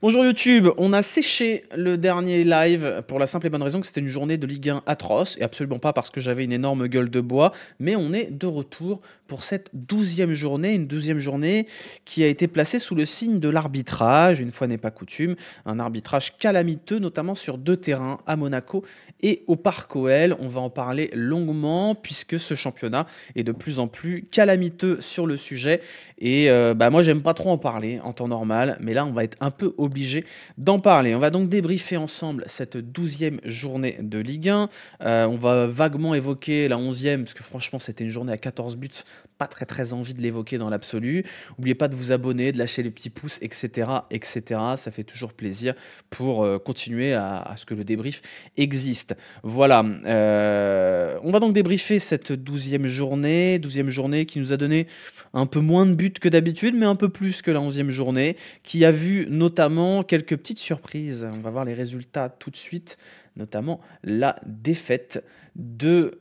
Bonjour YouTube, on a séché le dernier live pour la simple et bonne raison que c'était une journée de Ligue 1 atroce, et absolument pas parce que j'avais une énorme gueule de bois, mais on est de retour pour cette 12e journée, une 12e journée qui a été placée sous le signe de l'arbitrage, une fois n'est pas coutume, un arbitrage calamiteux, notamment sur deux terrains, à Monaco et au Parc OL. On va en parler longuement, puisque ce championnat est de plus en plus calamiteux sur le sujet, et moi j'aime pas trop en parler en temps normal, mais là on va être un peu obligé d'en parler. On va donc débriefer ensemble cette 12e journée de Ligue 1. On va vaguement évoquer la 11e, parce que franchement c'était une journée à 14 buts, pas très envie de l'évoquer dans l'absolu. N'oubliez pas de vous abonner, de lâcher les petits pouces, etc. etc. Ça fait toujours plaisir pour continuer à ce que le débrief existe. Voilà, on va donc débriefer cette 12e journée qui nous a donné un peu moins de buts que d'habitude, mais un peu plus que la 11e journée, qui a vu notamment quelques petites surprises. On va voir les résultats tout de suite, notamment la défaite de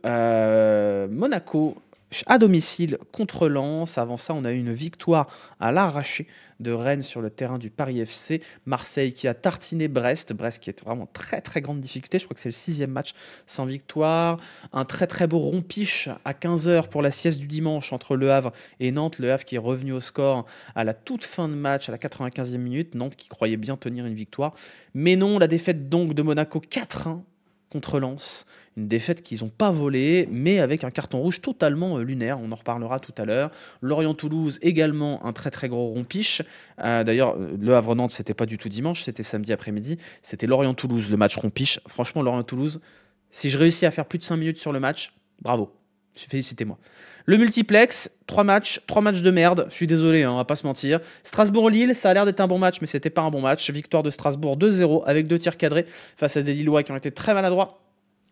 Monaco à domicile contre Lens. Avant ça, on a eu une victoire à l'arraché de Rennes sur le terrain du Paris FC. Marseille qui a tartiné Brest. Brest qui est vraiment très grande difficulté. Je crois que c'est le 6e match sans victoire. Un très beau rompiche à 15 h pour la sieste du dimanche entre Le Havre et Nantes. Le Havre qui est revenu au score à la toute fin de match, à la 95e minute. Nantes qui croyait bien tenir une victoire. Mais non, la défaite donc de Monaco 4-1 contre Lens. Une défaite qu'ils n'ont pas volée, mais avec un carton rouge totalement lunaire. On en reparlera tout à l'heure. Lorient-Toulouse, également un très gros rompiche. D'ailleurs, Le Havre-Nantes, c'était pas du tout dimanche, c'était samedi après-midi. C'était Lorient-Toulouse, le match rompiche. Franchement, Lorient-Toulouse, si je réussis à faire plus de 5 minutes sur le match, bravo. Félicitez-moi. Le multiplex, 3 matchs de merde. Je suis désolé, on va pas se mentir. Strasbourg-Lille, ça a l'air d'être un bon match, mais c'était pas un bon match. Victoire de Strasbourg 2-0 avec 2 tirs cadrés face à des Lillois qui ont été très maladroits.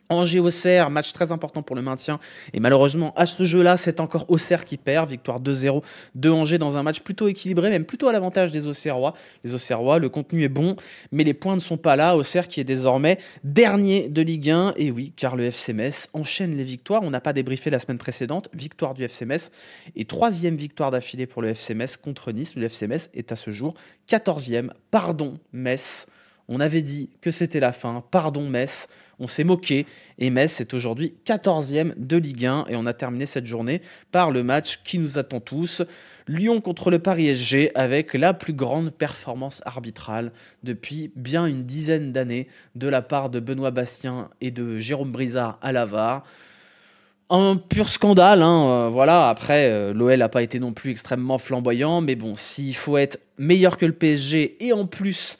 Angers-Auxerre, match très important pour le maintien. Et malheureusement, à ce jeu-là, c'est encore Auxerre qui perd. Victoire 2-0 de Angers dans un match plutôt équilibré, même plutôt à l'avantage des Auxerrois. Les Auxerrois, le contenu est bon, mais les points ne sont pas là. Auxerre qui est désormais dernier de Ligue 1. Et oui, car le FC Metz enchaîne les victoires. On n'a pas débriefé la semaine précédente. Victoire du FC Metz et 3e victoire d'affilée pour le FC Metz contre Nice. Le FC Metz est à ce jour 14e. Pardon, Metz. On avait dit que c'était la fin. Pardon, Metz. On s'est moqué et Metz est aujourd'hui 14e de Ligue 1 et on a terminé cette journée par le match qui nous attend tous. Lyon contre le Paris SG avec la plus grande performance arbitrale depuis bien une dizaine d'années de la part de Benoît Bastien et de Jérôme Brizard à la VAR. Un pur scandale, voilà. Après, l'OL n'a pas été non plus extrêmement flamboyant, mais bon, s'il faut être meilleur que le PSG et en plus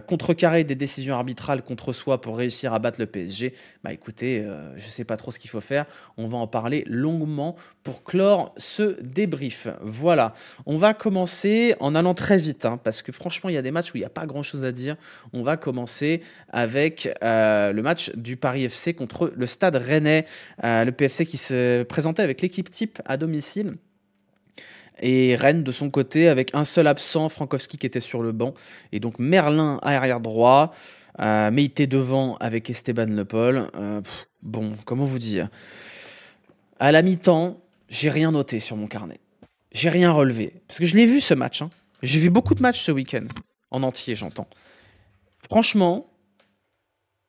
contrecarrer des décisions arbitrales contre soi pour réussir à battre le PSG, bah écoutez, je ne sais pas trop ce qu'il faut faire. On va en parler longuement pour clore ce débrief. Voilà, on va commencer en allant très vite, parce que franchement, il y a des matchs où il n'y a pas grand-chose à dire. On va commencer avec le match du Paris FC contre le Stade Rennais. Le PFC qui se présentait avec l'équipe type à domicile. Et Rennes de son côté avec un seul absent, Frankowski qui était sur le banc, et donc Merlin à arrière droit, Meïté devant avec Esteban Le Paul. Bon, comment vous dire, à la mi-temps, j'ai rien noté sur mon carnet, j'ai rien relevé, parce que je l'ai vu ce match, j'ai vu beaucoup de matchs ce week-end, en entier j'entends. Franchement,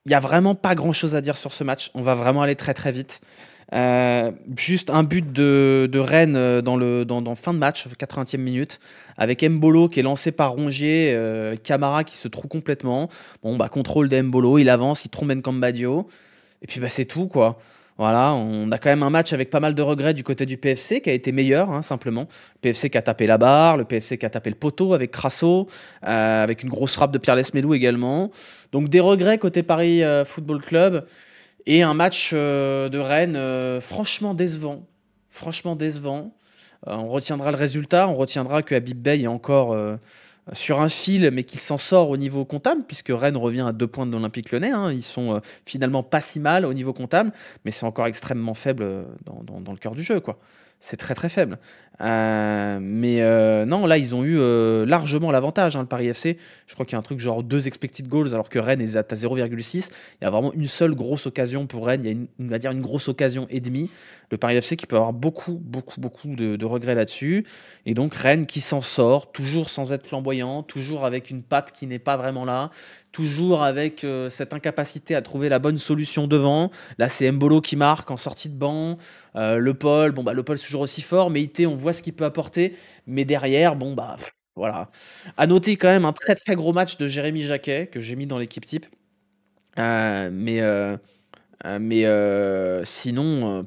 il n'y a vraiment pas grand-chose à dire sur ce match, on va vraiment aller très vite. Juste un but de Rennes dans fin de match, 80e minute, avec Mbolo qui est lancé par Rongier, Camara qui se trouve complètement. Bon, contrôle de Mbolo, il avance, il trompe Nkambadio, et puis c'est tout, quoi. Voilà, on a quand même un match avec pas mal de regrets du côté du PFC qui a été meilleur, simplement. Le PFC qui a tapé la barre, le PFC qui a tapé le poteau avec Crasso, avec une grosse frappe de Pierre Lesmelou également. Donc des regrets côté Paris Football Club. Et un match de Rennes franchement décevant. Franchement décevant. On retiendra le résultat, on retiendra que Habib Beye est encore sur un fil, mais qu'il s'en sort au niveau comptable, puisque Rennes revient à 2 points de l'Olympique Lyonnais. Ils sont finalement pas si mal au niveau comptable, mais c'est encore extrêmement faible dans le cœur du jeu, quoi. C'est très très faible. Mais non, là, ils ont eu largement l'avantage, hein, le Paris FC. Je crois qu'il y a un truc genre 2 expected goals, alors que Rennes est à 0,6. Il y a vraiment une seule grosse occasion pour Rennes. Il y a on va dire une grosse occasion et demie. Le Paris FC qui peut avoir beaucoup de regrets là-dessus. Et donc Rennes qui s'en sort, toujours sans être flamboyant, toujours avec une patte qui n'est pas vraiment là, toujours avec cette incapacité à trouver la bonne solution devant. Là, c'est Mbolo qui marque en sortie de banc. Le Paul, bon bah le Paul c'est toujours aussi fort, mais IT, on voit ce qu'il peut apporter, mais derrière, bon bah voilà. À noter quand même un très très gros match de Jérémy Jacquet que j'ai mis dans l'équipe type. Mais sinon,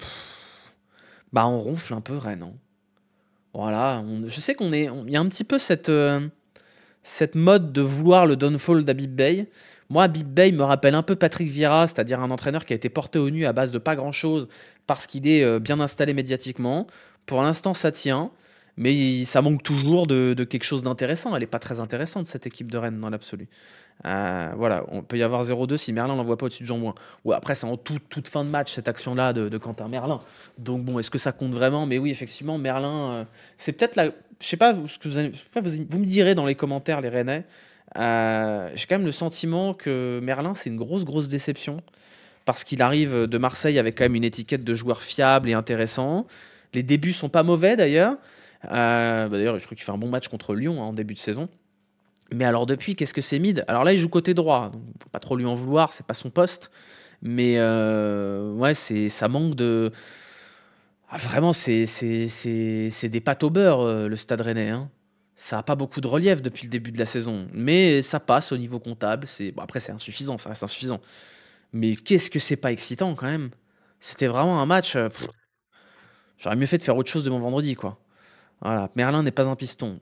bah on ronfle un peu Rennes, hein. Voilà, je sais il y a un petit peu cette mode de vouloir le downfall d'Habib Bey. Moi, Habib Bey me rappelle un peu Patrick Vieira, c'est-à-dire un entraîneur qui a été porté au nu à base de pas grand-chose parce qu'il est bien installé médiatiquement. Pour l'instant, ça tient, mais ça manque toujours de quelque chose d'intéressant. Elle n'est pas très intéressante, cette équipe de Rennes, dans l'absolu. Voilà, on peut y avoir 0-2 si Merlin l'envoie pas au-dessus de Jean-Bouin. Ouais, après, c'est en toute fin de match, cette action-là de Quentin Merlin. Donc bon, est-ce que ça compte vraiment? Mais oui, effectivement, Merlin, c'est peut-être la... Je sais pas, ce que vous me direz dans les commentaires, les Rennais. J'ai quand même le sentiment que Merlin, c'est une grosse déception. Parce qu'il arrive de Marseille avec quand même une étiquette de joueur fiable et intéressant. Les débuts sont pas mauvais d'ailleurs. D'ailleurs, je crois qu'il fait un bon match contre Lyon, hein, en début de saison. Mais alors depuis, qu'est-ce que c'est mid? Alors là, il joue côté droit, donc faut pas trop lui en vouloir, c'est pas son poste. Mais ouais, ça manque de... Ah, vraiment, c'est des pâtes au beurre, le Stade Rennais, hein. Ça a pas beaucoup de relief depuis le début de la saison, mais ça passe au niveau comptable. Bon, après, c'est insuffisant, ça reste insuffisant. Mais qu'est-ce que c'est pas excitant quand même? C'était vraiment un match. J'aurais mieux fait de faire autre chose de mon vendredi, quoi. Voilà, Merlin n'est pas un piston.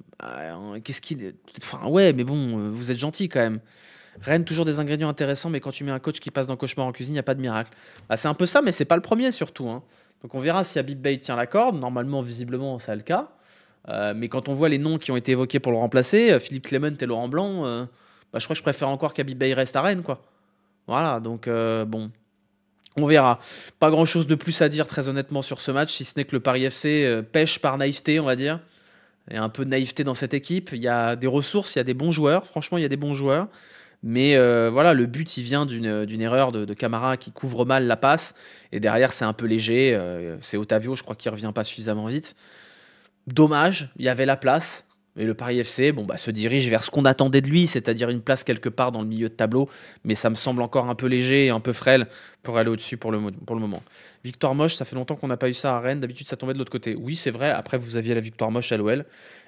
Qu'est-ce qu'il... Enfin, ouais, mais bon, vous êtes gentil quand même. Rennes, toujours des ingrédients intéressants, mais quand tu mets un coach qui passe d'un cauchemar en cuisine, il n'y a pas de miracle. Bah, c'est un peu ça, mais c'est pas le premier surtout, hein. Donc on verra si Habib Bey tient la corde. Normalement, visiblement, c'est le cas. Mais quand on voit les noms qui ont été évoqués pour le remplacer, Philippe Clement et Laurent Blanc, bah, je crois que je préfère encore qu'Habib Bey reste à Rennes, quoi. Voilà, donc bon, on verra. Pas grand-chose de plus à dire très honnêtement sur ce match, si ce n'est que le Paris FC pêche par naïveté, on va dire. Il y a un peu de naïveté dans cette équipe. Il y a des ressources, il y a des bons joueurs. Franchement, il y a des bons joueurs. Mais voilà, le but, il vient d'une erreur de Camara qui couvre mal la passe. Et derrière, c'est un peu léger. C'est Otavio, je crois, qui revient pas suffisamment vite. Dommage, il y avait la place. Et le Paris FC, bon, bah, se dirige vers ce qu'on attendait de lui, c'est-à-dire une place quelque part dans le milieu de tableau. Mais ça me semble encore un peu léger et un peu frêle pour aller au-dessus pour le moment. Victoire moche, ça fait longtemps qu'on n'a pas eu ça à Rennes. D'habitude, ça tombait de l'autre côté. Oui, c'est vrai. Après, vous aviez la victoire moche à l'OL.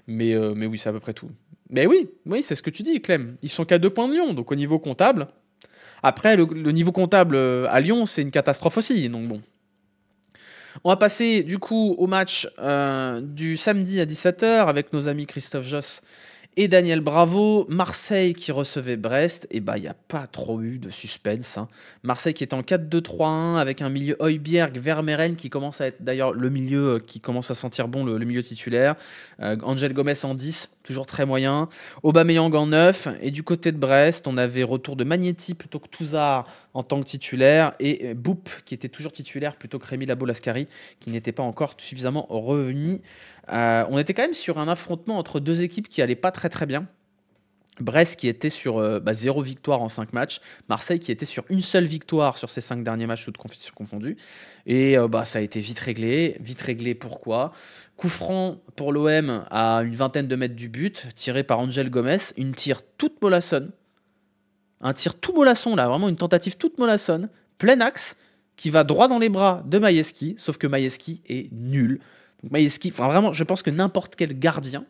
Mais oui, c'est à peu près tout. Mais oui, c'est ce que tu dis, Clem. Ils sont qu'à 2 points de Lyon. Donc au niveau comptable. Après, le niveau comptable à Lyon, c'est une catastrophe aussi. Donc bon. On va passer du coup au match du samedi à 17h avec nos amis Christophe Josse et Daniel Bravo. Marseille qui recevait Brest, et bah il n'y a pas trop eu de suspense, hein. Marseille qui est en 4-2-3-1 avec un milieu Højbjerg, Vermeeren qui commence à être d'ailleurs le milieu qui commence à sentir bon, le milieu titulaire. Angel Gomez en 10, toujours très moyen. Aubameyang en 9, et du côté de Brest, on avait retour de Magnetti plutôt que Touzard en tant que titulaire, et Boop qui était toujours titulaire plutôt que Rémi Labo-Lascari qui n'était pas encore suffisamment revenu. On était quand même sur un affrontement entre deux équipes qui allaient pas très bien. Brest qui était sur 0 victoire en 5 matchs. Marseille qui était sur une seule victoire sur ces 5 derniers matchs, toutes compétitions confondues. Et ça a été vite réglé. Vite réglé, pourquoi? Coup franc pour l'OM à une vingtaine de mètres du but, tiré par Angel Gomez. Une tire toute mollassonne. Un tir tout mollasson, là, vraiment une tentative toute mollassonne. Plein axe, qui va droit dans les bras de Maieski, sauf que Maieski est nul. Donc Maieski, enfin vraiment, je pense que n'importe quel gardien,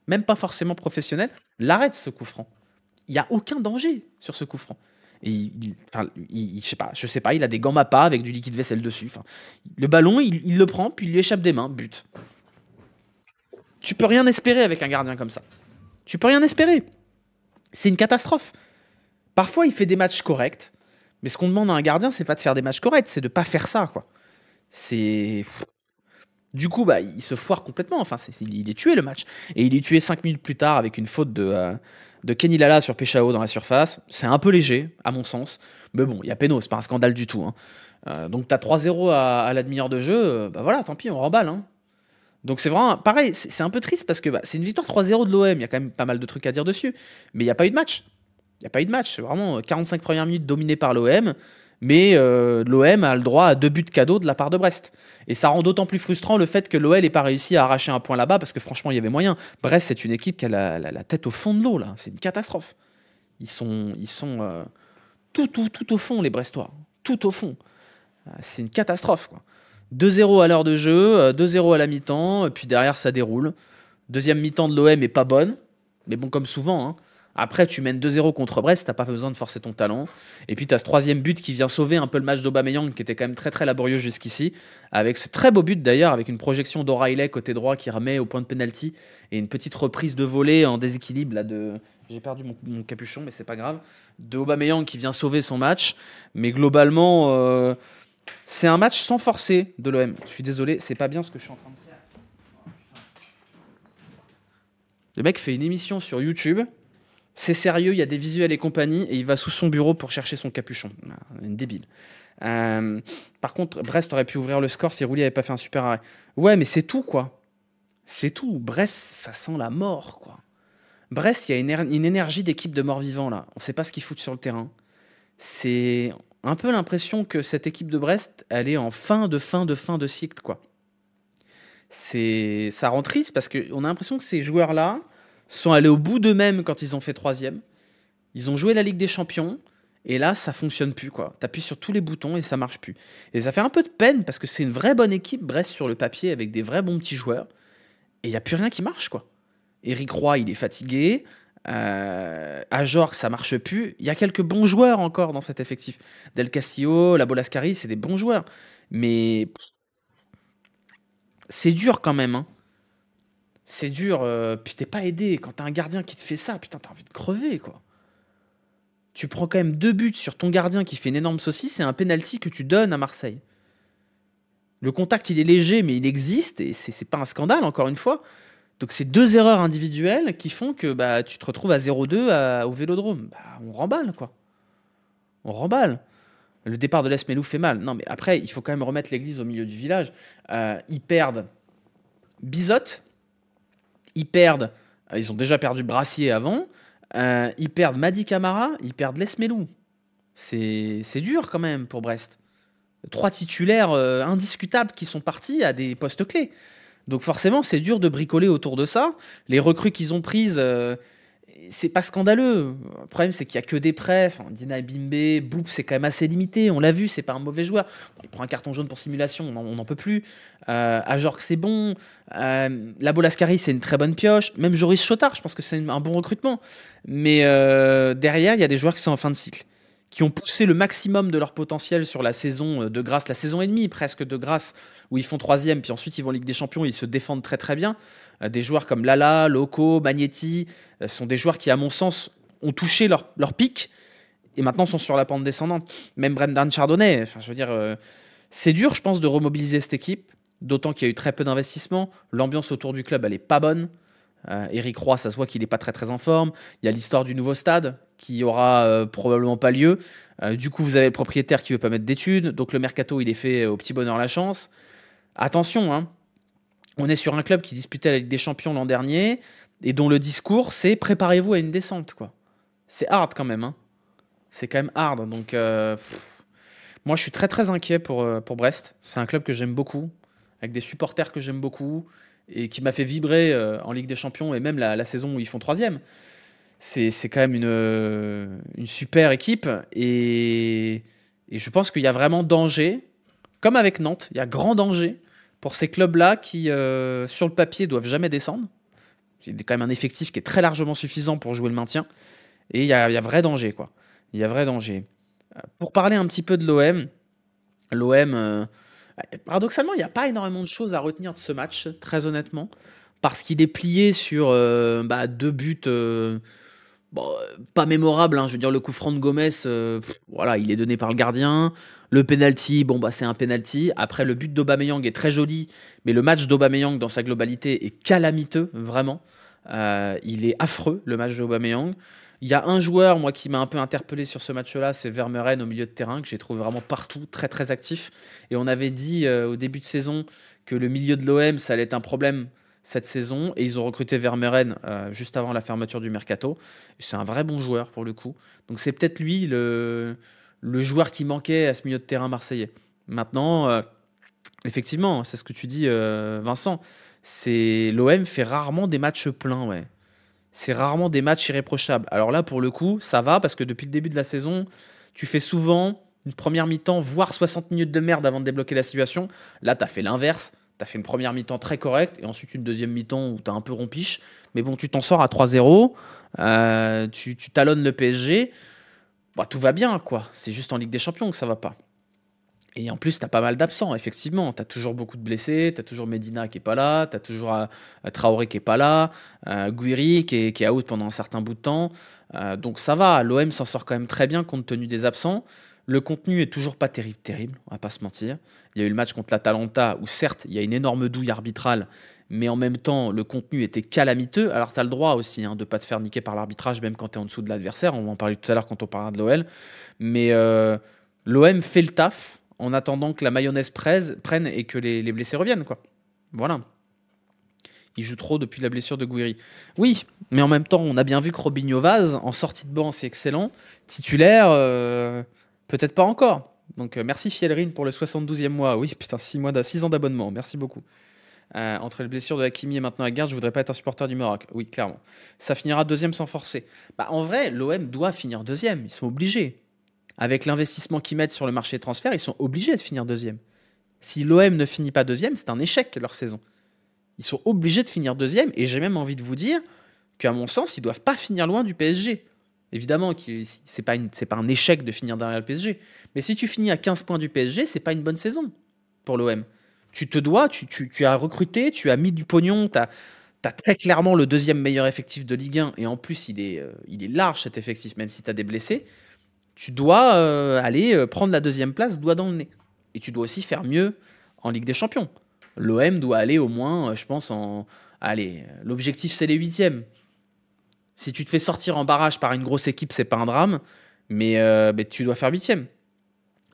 même pas forcément professionnel, l'arrête ce coup franc. Il n'y a aucun danger sur ce coup franc. Et je sais pas, il a des gants Mappa avec du liquide vaisselle dessus. Enfin, le ballon, il le prend, puis il lui échappe des mains, but. Tu peux rien espérer avec un gardien comme ça. Tu peux rien espérer. C'est une catastrophe. Parfois, il fait des matchs corrects, mais ce qu'on demande à un gardien, c'est pas de faire des matchs corrects, c'est de pas faire ça, quoi. C'est... Du coup, il se foire complètement. Enfin, il est tué le match. Et il est tué 5 minutes plus tard avec une faute de Kenny Lala sur Péchao dans la surface. C'est un peu léger, à mon sens. Mais bon, il y a péno, c'est pas un scandale du tout, hein. Donc, t'as 3-0 à la demi-heure de jeu. Voilà, tant pis, on remballe, hein. Donc c'est vraiment pareil, c'est un peu triste parce que c'est une victoire 3-0 de l'OM, il y a quand même pas mal de trucs à dire dessus, mais il n'y a pas eu de match. Il n'y a pas eu de match, c'est vraiment 45 premières minutes dominées par l'OM, mais l'OM a le droit à 2 buts cadeaux de la part de Brest. Et ça rend d'autant plus frustrant le fait que l'OL n'ait pas réussi à arracher un point là-bas, parce que franchement, il y avait moyen. Brest, c'est une équipe qui a la tête au fond de l'eau, là. C'est une catastrophe. Ils sont tout au fond, les Brestois. Tout au fond. C'est une catastrophe, quoi. 2-0 à l'heure de jeu, 2-0 à la mi-temps, et puis derrière, ça déroule. Deuxième mi-temps de l'OM est pas bonne, mais bon, comme souvent, hein. Après, tu mènes 2-0 contre Brest, t'as pas besoin de forcer ton talent. Et puis, tu as ce troisième but qui vient sauver un peu le match d'Aubameyang, qui était quand même très très laborieux jusqu'ici. Avec ce très beau but d'ailleurs, avec une projection d'O'Reilly côté droit qui remet au point de pénalty. Et une petite reprise de volée en déséquilibre là de. J'ai perdu mon capuchon, mais c'est pas grave. De Aubameyang qui vient sauver son match. Mais globalement, c'est un match sans forcer de l'OM. Je suis désolé, c'est pas bien ce que je suis en train de faire. Le mec fait une émission sur YouTube. C'est sérieux, il y a des visuels et compagnie, et il va sous son bureau pour chercher son capuchon. Une débile. Par contre, Brest aurait pu ouvrir le score si Roulier avait pas fait un super arrêt. Ouais, mais c'est tout, quoi. C'est tout. Brest, ça sent la mort, quoi. Brest, il y a une énergie d'équipe de morts-vivants, là. On sait pas ce qu'ils foutent sur le terrain. C'est un peu l'impression que cette équipe de Brest, elle est en fin de cycle, quoi. Ça rend triste parce qu'on a l'impression que ces joueurs-là sont allés au bout d'eux-mêmes quand ils ont fait troisième. Ils ont joué la Ligue des Champions et là, ça fonctionne plus, quoi. T'appuies sur tous les boutons et ça marche plus. Et ça fait un peu de peine parce que c'est une vraie bonne équipe, Brest sur le papier, avec des vrais bons petits joueurs. Et il n'y a plus rien qui marche, quoi. Éric Roy, il est fatigué. Ajorc, ça marche plus. Il y a quelques bons joueurs encore dans cet effectif. Del Castillo, la Bolascari, c'est des bons joueurs. Mais c'est dur quand même, hein. C'est dur, puis t'es pas aidé. Quand t'as un gardien qui te fait ça, putain, t'as envie de crever, quoi. Tu prends quand même 2 buts sur ton gardien qui fait une énorme saucisse et un penalty que tu donnes à Marseille. Le contact, il est léger, mais il existe, et c'est pas un scandale, encore une fois. Donc c'est 2 erreurs individuelles qui font que tu te retrouves à 0-2 au Vélodrome. On remballe, quoi. On remballe. Le départ de Lesmelou fait mal. Non, mais après, il faut quand même remettre l'église au milieu du village. Ils perdent Bizotte. Ils perdent... ils ont déjà perdu Brassier avant. Ils perdent Madi Camara. Ils perdent Lesmelou. C'est dur quand même pour Brest. 3 titulaires indiscutables qui sont partis à des postes clés. Donc forcément, c'est dur de bricoler autour de ça. Les recrues qu'ils ont prises, c'est pas scandaleux. Le problème, c'est qu'il y a que des prêts. Enfin, Dina Bimbe, Boop, c'est quand même assez limité. On l'a vu, c'est pas un mauvais joueur. Bon, il prend un carton jaune pour simulation, on n'en peut plus. Ajorc, c'est bon. La Bolascari, c'est une très bonne pioche. Même Joris Chotard, je pense que c'est un bon recrutement. Mais derrière, il y a des joueurs qui sont en fin de cycle, qui ont poussé le maximum de leur potentiel sur la saison de grâce, la saison et demie presque de grâce, où ils font troisième, puis ensuite ils vont en Ligue des Champions, et ils se défendent très très bien. Des joueurs comme Lala, Loco, Magnetti, sont des joueurs qui, à mon sens, ont touché leur pic, et maintenant sont sur la pente descendante. Même Brendan Chardonnay, enfin, je veux dire, c'est dur, je pense, de remobiliser cette équipe, d'autant qu'il y a eu très peu d'investissement. L'ambiance autour du club, elle est pas bonne. Éric Roy, ça se voit qu'il n'est pas très très en forme. Il y a l'histoire du nouveau stade qui aura probablement pas lieu. Du coup, vous avez le propriétaire qui veut pas mettre d'études. Donc le mercato, il est fait au petit bonheur la chance. Attention, hein, on est sur un club qui disputait la Ligue des Champions l'an dernier et dont le discours, c'est préparez-vous à une descente, quoi. C'est hard quand même, hein. C'est quand même hard. Donc moi, je suis très très inquiet pour Brest. C'est un club que j'aime beaucoup, avec des supporters que j'aime beaucoup, et qui m'a fait vibrer en Ligue des Champions, et même la saison où ils font troisième. C'est quand même une super équipe, et je pense qu'il y a vraiment danger, comme avec Nantes, il y a grand danger pour ces clubs-là qui, sur le papier, doivent jamais descendre. Il y a quand même un effectif qui est très largement suffisant pour jouer le maintien, et il y a vrai danger, quoi. Il y a vrai danger. Pour parler un petit peu de l'OM, paradoxalement, il n'y a pas énormément de choses à retenir de ce match, très honnêtement, parce qu'il est plié sur 2 buts pas mémorables, hein. Je veux dire, le coup franc de Gomez, voilà, il est donné par le gardien. Le penalty, c'est un penalty. Après, le but d'Aubameyang est très joli, mais le match d'Aubameyang dans sa globalité est calamiteux, vraiment. Il est affreux, le match d'Aubameyang. Il y a un joueur, moi, qui m'a un peu interpellé sur ce match-là, c'est Vermeuren au milieu de terrain, que j'ai trouvé vraiment partout, très très actif. Et on avait dit au début de saison que le milieu de l'OM, ça allait être un problème cette saison. Et ils ont recruté Vermeuren juste avant la fermeture du mercato. Et c'est un vrai bon joueur pour le coup. Donc c'est peut-être lui le joueur qui manquait à ce milieu de terrain marseillais. Maintenant, effectivement, c'est ce que tu dis, Vincent. C'est l'OM fait rarement des matchs pleins, ouais. C'est rarement des matchs irréprochables. Alors là, pour le coup, ça va parce que depuis le début de la saison, tu fais souvent une première mi-temps, voire 60 minutes de merde avant de débloquer la situation. Là, tu as fait l'inverse. Tu as fait une première mi-temps très correcte et ensuite une deuxième mi-temps où tu as un peu rompiche. Mais bon, tu t'en sors à 3-0. Tu talonnes le PSG. Bah, tout va bien, quoi. C'est juste en Ligue des Champions que ça va pas. Et en plus, tu as pas mal d'absents, effectivement. Tu as toujours beaucoup de blessés, tu as toujours Medina qui est pas là, tu as toujours Traoré qui est pas là, Guiri qui est out pendant un certain bout de temps. Donc ça va, l'OM s'en sort quand même très bien compte tenu des absents. Le contenu est toujours pas terrible, terrible, on va pas se mentir. Il y a eu le match contre l'Atalanta où certes, il y a une énorme douille arbitrale, mais en même temps, le contenu était calamiteux. Alors tu as le droit aussi de pas te faire niquer par l'arbitrage, même quand tu es en dessous de l'adversaire. On va en parler tout à l'heure quand on parlera de l'OL. Mais l'OM fait le taf en attendant que la mayonnaise prenne et que les blessés reviennent, quoi. Voilà. Il joue trop depuis la blessure de Guiri. Oui, mais en même temps, on a bien vu que Robinho Vaz, en sortie de banc, c'est excellent. Titulaire, peut-être pas encore. Donc merci Fielrin pour le 72e mois. Oui, putain, 6 ans d'abonnement. Merci beaucoup. Entre les blessures de Hakimi et maintenant Aguerd, je voudrais pas être un supporter du Maroc. Oui, clairement. Ça finira deuxième sans forcer. Bah, en vrai, l'OM doit finir deuxième. Ils sont obligés. Avec l'investissement qu'ils mettent sur le marché des transferts, ils sont obligés de finir deuxième. Si l'OM ne finit pas deuxième, c'est un échec leur saison. Ils sont obligés de finir deuxième, et j'ai même envie de vous dire qu'à mon sens, ils ne doivent pas finir loin du PSG. Évidemment, c'est pas un échec de finir derrière le PSG. Mais si tu finis à 15 points du PSG, c'est pas une bonne saison pour l'OM. Tu as recruté, tu as mis du pognon, tu as très clairement le deuxième meilleur effectif de Ligue 1, et en plus, il est large cet effectif, même si tu as des blessés. Tu dois aller prendre la deuxième place, doigt dans le nez. Et tu dois aussi faire mieux en Ligue des Champions. L'OM doit aller au moins, je pense, Allez, l'objectif, c'est les huitièmes. Si tu te fais sortir en barrage par une grosse équipe, c'est pas un drame. Mais tu dois faire huitième.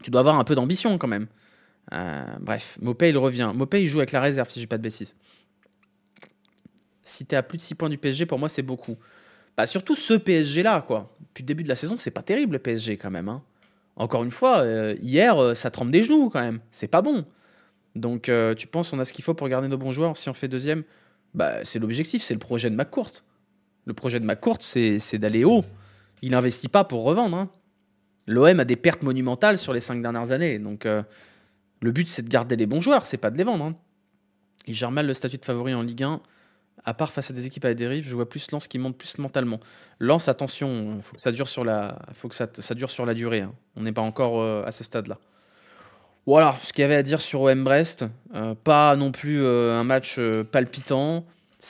Tu dois avoir un peu d'ambition quand même. Bref, Mopé, il revient. Mopé, il joue avec la réserve, si j'ai pas de bêtises. Si t'es à plus de 6 points du PSG, pour moi, c'est beaucoup. Bah, surtout ce PSG-là, quoi. Depuis le début de la saison, c'est pas terrible le PSG quand même. Encore une fois, hier, ça tremble des genoux quand même. C'est pas bon. Donc, tu penses on a ce qu'il faut pour garder nos bons joueurs si on fait deuxième? Bah, c'est l'objectif, c'est le projet de McCourt. Le projet de McCourt, c'est d'aller haut. Il n'investit pas pour revendre. L'OM a des pertes monumentales sur les 5 dernières années. Donc, le but, c'est de garder les bons joueurs, c'est pas de les vendre. Il gère mal le statut de favori en Ligue 1. À part face à des équipes à la dérive, je vois plus Lens qui monte plus mentalement. Lens, attention, il faut que ça dure sur la durée. On n'est pas encore à ce stade-là. Voilà ce qu'il y avait à dire sur OM Brest. Pas non plus un match palpitant.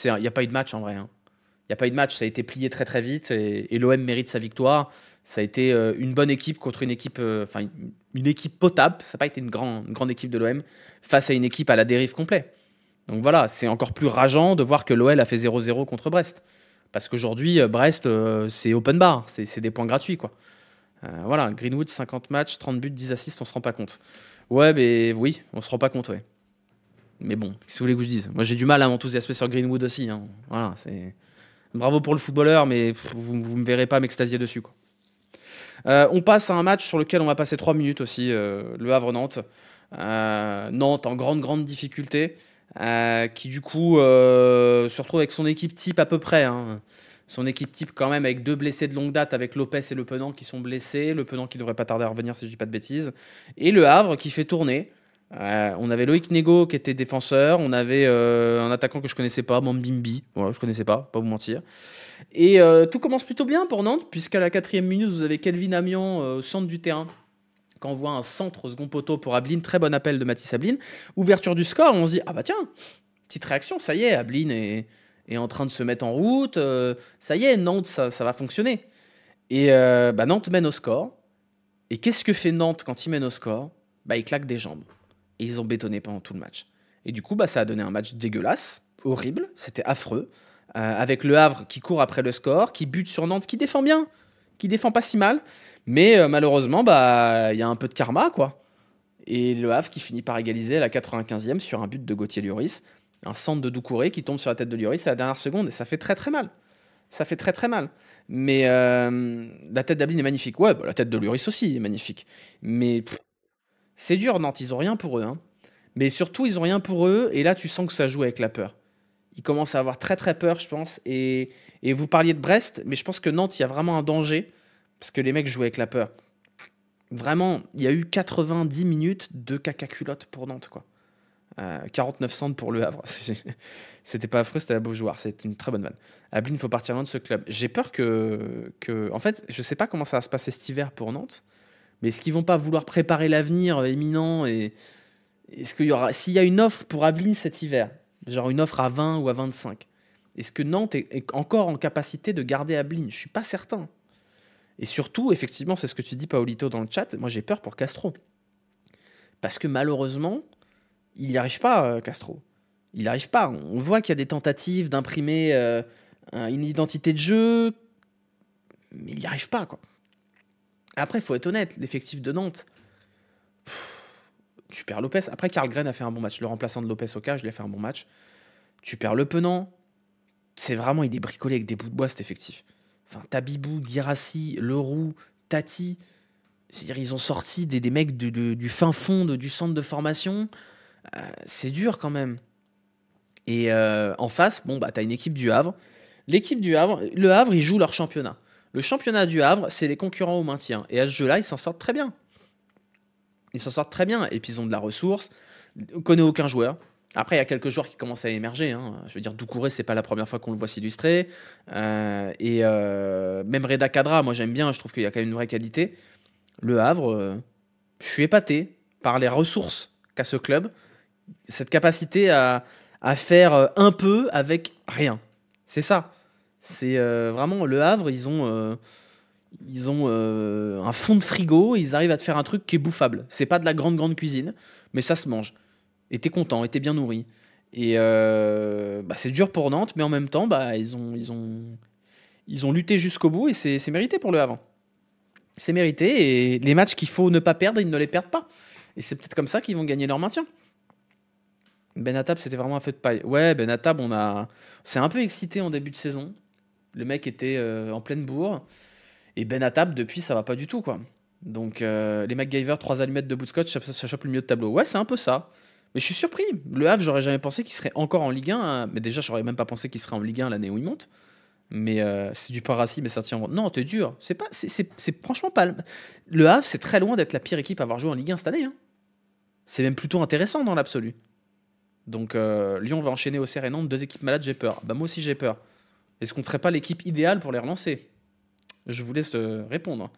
Il n'y a pas eu de match en vrai. Il n'y a pas eu de match, ça a été plié très très vite et l'OM mérite sa victoire. Ça a été une bonne équipe contre une équipe, une équipe potable. Ça n'a pas été une grande équipe de l'OM face à une équipe à la dérive complète. Donc voilà, c'est encore plus rageant de voir que l'OL a fait 0-0 contre Brest. Parce qu'aujourd'hui, Brest, c'est open bar, c'est des points gratuits, quoi. Voilà, Greenwood, 50 matchs, 30 buts, 10 assists, on se rend pas compte. Ouais, mais oui, on se rend pas compte, ouais. Mais bon, qu'est-ce que vous voulez que je dise? Moi, j'ai du mal à m'enthousiasmer sur Greenwood aussi. Voilà, c'est... Bravo pour le footballeur, mais vous me verrez pas m'extasier dessus, quoi. On passe à un match sur lequel on va passer 3 minutes aussi, le Havre-Nantes. Nantes en grande difficulté. Qui du coup se retrouve avec son équipe type à peu près. Son équipe type quand même avec 2 blessés de longue date avec Lopez et Le Penant qui sont blessés. Le Penant qui devrait pas tarder à revenir si je dis pas de bêtises. Et le Havre qui fait tourner. On avait Loïc Nego qui était défenseur. On avait un attaquant que je connaissais pas, Mambimbi. Voilà, je connaissais pas vous mentir. Et tout commence plutôt bien pour Nantes puisqu'à la 4e minute vous avez Kelvin Amian au centre du terrain. Quand on voit un centre au second poteau pour Ablin, très bon appel de Mathis Ablin, ouverture du score, on se dit, ah bah tiens, petite réaction, ça y est, Ablin est en train de se mettre en route, ça y est, Nantes, ça va fonctionner. Et Nantes mène au score, et qu'est-ce que fait Nantes quand il mène au score? Ils claquent des jambes, et ils ont bétonné pendant tout le match. Et du coup, ça a donné un match dégueulasse, horrible, c'était affreux. avec Le Havre qui court après le score, qui bute sur Nantes, qui défend bien, qui défend pas si mal. Mais malheureusement, bah, il y a un peu de karma, quoi. Et Le Havre qui finit par égaliser à la 95e sur un but de Gauthier Lloris. Un centre de Doucouré qui tombe sur la tête de Lloris à la dernière seconde. Et ça fait très très mal. Ça fait très très mal. Mais la tête d'Ablin est magnifique. Ouais, bah, la tête de Lloris aussi est magnifique. Mais c'est dur, Nantes. Ils ont rien pour eux, hein. Mais surtout, ils ont rien pour eux. Et là, tu sens que ça joue avec la peur. Ils commencent à avoir très très peur, je pense. Et vous parliez de Brest, mais je pense que Nantes, il y a vraiment un danger. Parce que les mecs jouent avec la peur. Vraiment, il y a eu 90 minutes de caca culotte pour Nantes, quoi. 49 centres pour Le Havre. C'était pas affreux, c'était la Beaujoire. C'est une très bonne vanne. Ablin, il faut partir loin de ce club. J'ai peur que. En fait, je sais pas comment ça va se passer cet hiver pour Nantes. Mais est-ce qu'ils vont pas vouloir préparer l'avenir imminent et est-ce qu'il y aura. S'il y a une offre pour Ablin cet hiver, genre une offre à 20 ou à 25, est-ce que Nantes est encore en capacité de garder Ablin? Je suis pas certain. Et surtout, effectivement, c'est ce que tu dis, Paolito, dans le chat. Moi, j'ai peur pour Castro. Parce que malheureusement, il n'y arrive pas, Castro. Il n'y arrive pas. On voit qu'il y a des tentatives d'imprimer une identité de jeu, mais il n'y arrive pas, quoi. Après, il faut être honnête, l'effectif de Nantes, tu perds Lopez. Après, Karl Green a fait un bon match. Le remplaçant de Lopez au cage, il a fait un bon match. Tu perds Le Penant. C'est vraiment, il est bricolé avec des bouts de bois, cet effectif. Enfin, Tabibou, Guirassi, Leroux, Tati. C'est-à-dire, ils ont sorti des mecs du fin fond du centre de formation. C'est dur quand même. Et en face, bon, bah, t'as une équipe du Havre. L'équipe du Havre, le Havre, ils jouent leur championnat. Le championnat du Havre, c'est les concurrents au maintien. Et à ce jeu-là, ils s'en sortent très bien. Ils s'en sortent très bien. Et puis, ils ont de la ressource. On connaît aucun joueur. Après, il y a quelques joueurs qui commencent à émerger, hein. Je veux dire, Doucouré, c'est pas la première fois qu'on le voit s'illustrer. Même Reda Kadra, moi j'aime bien, je trouve qu'il y a quand même une vraie qualité. Le Havre, je suis épaté par les ressources qu'a ce club. Cette capacité à faire un peu avec rien. C'est ça. C'est vraiment Le Havre, ils ont un fond de frigo, ils arrivent à te faire un truc qui est bouffable. C'est pas de la grande cuisine, mais ça se mange. Et t'es content, et t'es bien nourri. Et bah, c'est dur pour Nantes, mais en même temps, bah, ils ont lutté jusqu'au bout et c'est mérité pour Le Havre. C'est mérité et les matchs qu'il faut ne pas perdre, ils ne les perdent pas. Et c'est peut-être comme ça qu'ils vont gagner leur maintien. Benatab, c'était vraiment un feu de paille. Ouais, Benatab, c'est un peu excité en début de saison. Le mec était en pleine bourre. Et Benatab, depuis, ça va pas du tout, quoi. Donc, les MacGyver, 3 allumettes de bout de scotch, ça chope le milieu de tableau. Ouais, c'est un peu ça. Mais je suis surpris. Le Havre, j'aurais jamais pensé qu'il serait encore en Ligue 1, hein. Mais déjà, j'aurais même pas pensé qu'il serait en Ligue 1 l'année où il monte. Mais c'est du parasite, mais ça tient. Non, t'es dur. C'est franchement pas. Le Havre, c'est très loin d'être la pire équipe à avoir joué en Ligue 1 cette année, hein. C'est même plutôt intéressant dans l'absolu. Donc Lyon va enchaîner Auxerre et Nantes, 2 équipes malades, j'ai peur. Bah moi aussi j'ai peur. Est-ce qu'on ne serait pas l'équipe idéale pour les relancer? Je vous laisse répondre.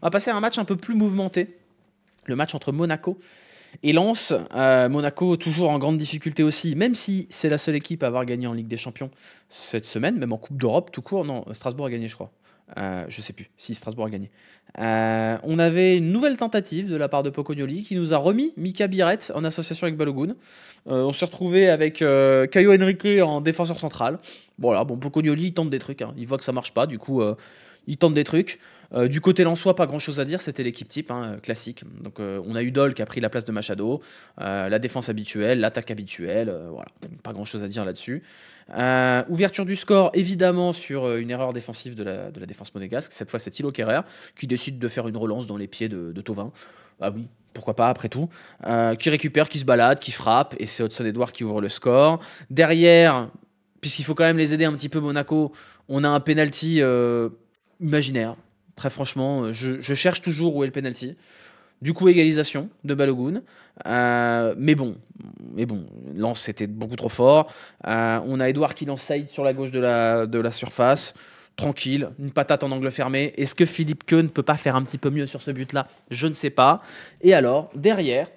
On va passer à un match un peu plus mouvementé. Le match entre Monaco et Lens. Monaco toujours en grande difficulté aussi, même si c'est la seule équipe à avoir gagné en Ligue des Champions cette semaine, même en Coupe d'Europe tout court. Non, Strasbourg a gagné je crois. Je sais plus si Strasbourg a gagné. On avait une nouvelle tentative de la part de Pocognoli qui nous a remis Mika Biret en association avec Balogun. On s'est retrouvé avec Caio Henrique en défenseur central. Voilà, bon, Pocognoli il tente des trucs, hein. Il voit que ça marche pas, du coup il tente des trucs. Du côté lensois, pas grand chose à dire, c'était l'équipe type, hein, classique. Donc on a eu Dol qui a pris la place de Machado, la défense habituelle, l'attaque habituelle, voilà, pas grand chose à dire là-dessus. Ouverture du score, évidemment, sur une erreur défensive de la défense monégasque. Cette fois, c'est Thilo Kerrer qui décide de faire une relance dans les pieds de Thauvin. Ah oui, pourquoi pas, après tout. Qui récupère, qui se balade, qui frappe, et c'est Hudson Edouard qui ouvre le score. Derrière, puisqu'il faut quand même les aider un petit peu, Monaco, on a un penalty imaginaire. Très franchement, je cherche toujours où est le penalty. Du coup, égalisation de Balogun. Mais bon, Lens c'était beaucoup trop fort. On a Edouard qui lance Saïd sur la gauche de la surface. Tranquille, une patate en angle fermé. Est-ce que Philippe Keun ne peut pas faire un petit peu mieux sur ce but-là? Je ne sais pas. Et alors, derrière,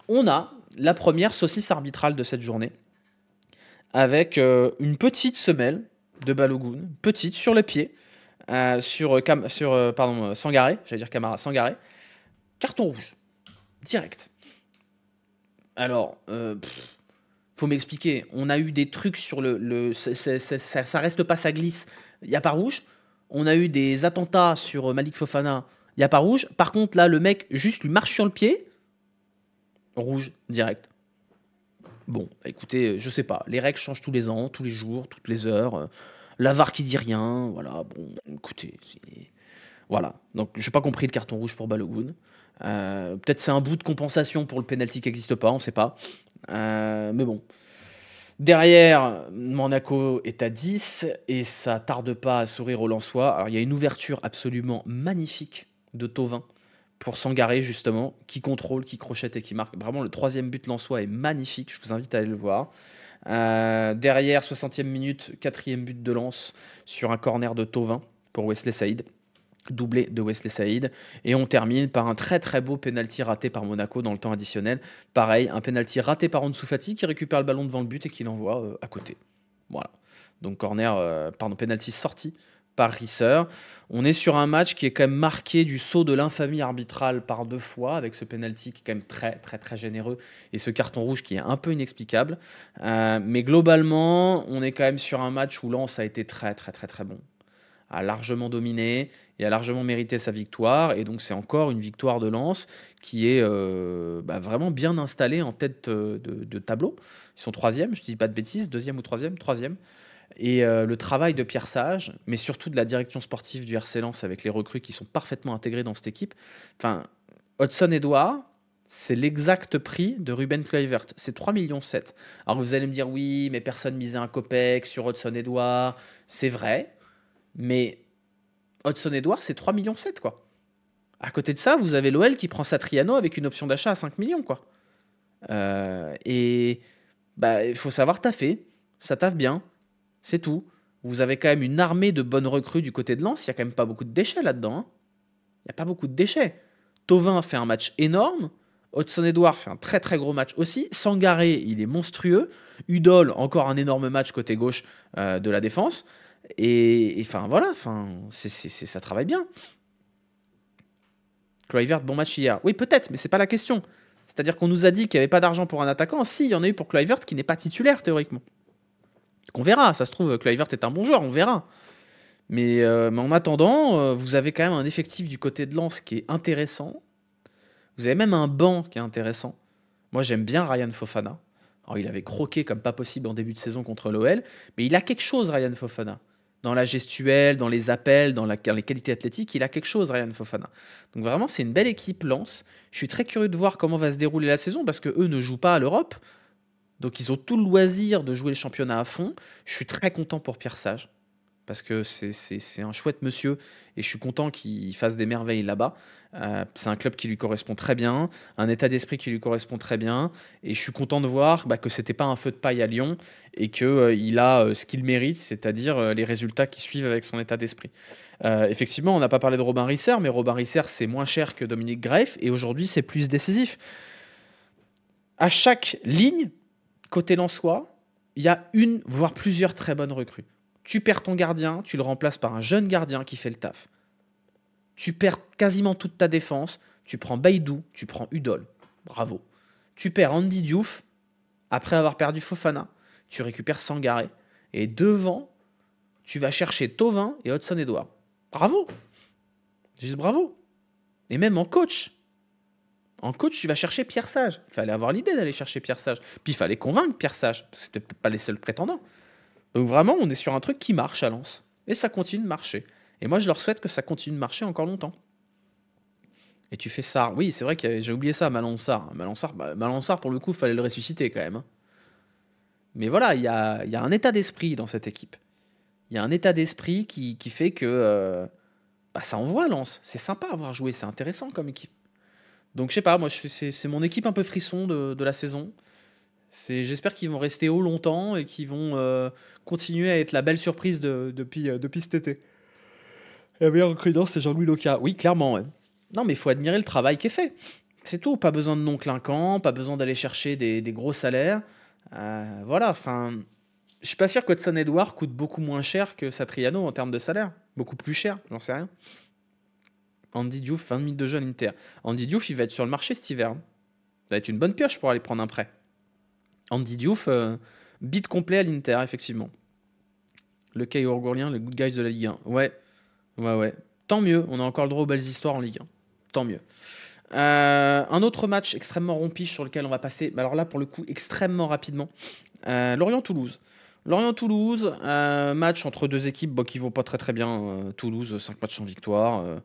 on a la première saucisse arbitrale de cette journée. Avec une petite semelle de Balogun, petite, sur le pied. Sur Sangaré, j'allais dire Camara, Sangaré. Carton rouge, direct. Alors, Faut m'expliquer. On a eu des trucs sur ça reste pas, ça glisse. Il y a pas rouge. On a eu des attentats sur Malik Fofana. Il y a pas rouge. Par contre, là, le mec juste lui marche sur le pied. Rouge, direct. Bon, écoutez, je sais pas. Les règles changent tous les ans, tous les jours, toutes les heures. La VAR qui dit rien. Voilà, bon, écoutez. Voilà. Donc, j'ai pas compris le carton rouge pour Balogun. Peut-être c'est un bout de compensation pour le penalty qui n'existe pas, on sait pas. Mais bon. Derrière, Monaco est à 10 et ça tarde pas à sourire aux Lensois. Alors, il y a une ouverture absolument magnifique de Thauvin pour Sangaré, justement, qui contrôle, qui crochette et qui marque. Vraiment, le troisième but Lensois est magnifique. Je vous invite à aller le voir. Derrière, 60e minute, quatrième but de Lens sur un corner de Thauvin pour Wesley Saïd. Doublé de Wesley Saïd. Et on termine par un très très beau penalty raté par Monaco dans le temps additionnel. Pareil, un penalty raté par Ansu Fati qui récupère le ballon devant le but et qui l'envoie à côté. Voilà. Donc penalty sorti par Risser. On est sur un match qui est quand même marqué du sceau de l'infamie arbitrale par 2 fois, avec ce penalty qui est quand même très très très généreux et ce carton rouge qui est un peu inexplicable. Mais globalement, on est quand même sur un match où Lens a été très très très très bon. A largement dominé et a largement mérité sa victoire. Et donc, c'est encore une victoire de Lens qui est vraiment bien installée en tête de tableau. Ils sont 3e, je ne dis pas de bêtises, 2e ou 3e, 3e. Et le travail de Pierre Sage, mais surtout de la direction sportive du RC Lens avec les recrues qui sont parfaitement intégrées dans cette équipe. Enfin, Hudson-Edouard, c'est l'exact prix de Ruben Kluivert. C'est 3,7 millions. Alors vous allez me dire, oui, mais personne misait un copec sur Hudson-Edouard. C'est vrai. Mais Hudson-Edouard, c'est 3,7 millions, quoi. À côté de ça, vous avez l'OL qui prend Satriano avec une option d'achat à 5 millions, quoi. Il faut savoir taffer. Ça taffe bien. C'est tout. Vous avez quand même une armée de bonnes recrues du côté de Lens. Il n'y a quand même pas beaucoup de déchets là-dedans. Hein. Il n'y a pas beaucoup de déchets. Thauvin fait un match énorme. Hudson-Edouard fait un très très gros match aussi. Sangaré, il est monstrueux. Udol, encore un énorme match côté gauche de la défense. Et enfin voilà, ça travaille bien. Kluivert, bon match hier. Oui, peut-être, mais c'est pas la question. C'est-à-dire qu'on nous a dit qu'il n'y avait pas d'argent pour un attaquant. Si, il y en a eu pour Kluivert qui n'est pas titulaire théoriquement. Donc on verra. Ça se trouve, Kluivert est un bon joueur, on verra. Mais en attendant, vous avez quand même un effectif du côté de Lens qui est intéressant. Vous avez même un banc qui est intéressant. Moi, j'aime bien Ryan Fofana. Alors, il avait croqué comme pas possible en début de saison contre l'OL, mais il a quelque chose, Ryan Fofana. Dans la gestuelle, dans les appels, dans les qualités athlétiques, il a quelque chose, Ryan Fofana. Donc vraiment, c'est une belle équipe, Lens. Je suis très curieux de voir comment va se dérouler la saison, parce qu'eux ne jouent pas à l'Europe. Donc ils ont tout le loisir de jouer le championnat à fond. Je suis très content pour Pierre Sage, parce que c'est un chouette monsieur, et je suis content qu'il fasse des merveilles là-bas. C'est un club qui lui correspond très bien, un état d'esprit qui lui correspond très bien, et je suis content de voir que c'était pas un feu de paille à Lyon, et qu'il a ce qu'il mérite, c'est-à-dire les résultats qui suivent avec son état d'esprit. Effectivement, on n'a pas parlé de Robin Risser, mais Robin Risser, c'est moins cher que Dominique Greif, et aujourd'hui, c'est plus décisif. À chaque ligne, côté lensois, il y a une, voire plusieurs très bonnes recrues. Tu perds ton gardien, tu le remplaces par un jeune gardien qui fait le taf. Tu perds quasiment toute ta défense, tu prends Baïdou, tu prends Udol. Bravo. Tu perds Andy Diouf, après avoir perdu Fofana, tu récupères Sangaré. Et devant, tu vas chercher Thauvin et Hudson-Edouard. Bravo. Juste bravo. Et même en coach, tu vas chercher Pierre Sage. Il fallait avoir l'idée d'aller chercher Pierre Sage. Puis il fallait convaincre Pierre Sage, parce que c'était pas les seuls prétendants. Donc vraiment, on est sur un truc qui marche à Lens. Et ça continue de marcher. Et moi, je leur souhaite que ça continue de marcher encore longtemps. Et tu fais ça. Oui, c'est vrai que j'ai oublié ça, Malang Sarr. Malang Sarr, pour le coup, il fallait le ressusciter quand même. Hein. Mais voilà, il y a un état d'esprit dans cette équipe. Il y a un état d'esprit qui fait que ça envoie Lens. C'est sympa à avoir joué, c'est intéressant comme équipe. Donc je sais pas, moi c'est mon équipe un peu frisson de la saison. J'espère qu'ils vont rester haut longtemps et qu'ils vont continuer à être la belle surprise depuis cet été. Et la meilleure recrue, c'est Jean-Louis Loca. Oui, clairement. Ouais. Non, mais il faut admirer le travail qui est fait. C'est tout. Pas besoin de noms clinquants, pas besoin d'aller chercher des gros salaires. Voilà, enfin... Je suis pas sûr que Hudson-Edouard coûte beaucoup moins cher que Satriano en termes de salaire. Beaucoup plus cher, j'en sais rien. Andy Diouf, 20 minutes de jeu à l'Inter. Andy Diouf, il va être sur le marché cet hiver. Hein. Ça va être une bonne pioche pour aller prendre un prêt. Andy Diouf, beat complet à l'Inter, effectivement. Le Caillou Gourlien, le good guys de la Ligue 1. Ouais, ouais, ouais. Tant mieux, on a encore le droit aux belles histoires en Ligue 1. Tant mieux. Un autre match extrêmement rompiche sur lequel on va passer, alors là pour le coup extrêmement rapidement, Lorient-Toulouse. Lorient-Toulouse, match entre deux équipes qui vont pas très très bien. Toulouse, 5 matchs sans victoire.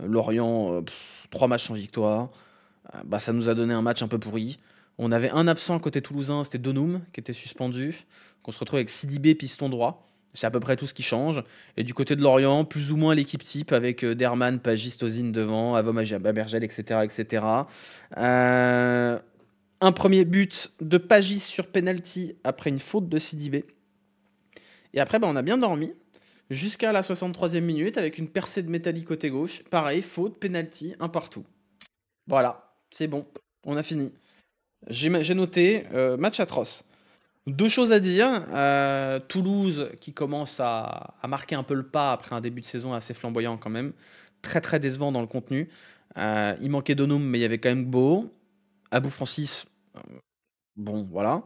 Lorient, 3 matchs sans victoire. Ça nous a donné un match un peu pourri. On avait un absent côté toulousain, c'était Donoum qui était suspendu. On se retrouve avec Sidibé, piston droit. C'est à peu près tout ce qui change. Et du côté de Lorient, plus ou moins l'équipe type avec Derman, Pagis, Tozin devant, Avom, Babergel, etc. etc. Un premier but de Pagis sur penalty après une faute de Sidibé. Et après, on a bien dormi jusqu'à la 63e minute avec une percée de Metalli côté gauche. Pareil, faute, penalty, un partout. Voilà, c'est bon, on a fini. J'ai noté match atroce. Deux choses à dire. Toulouse qui commence à marquer un peu le pas après un début de saison assez flamboyant quand même. Très très décevant dans le contenu. Il manquait Donum, mais il y avait quand même Gbo. Abou Francis, bon voilà.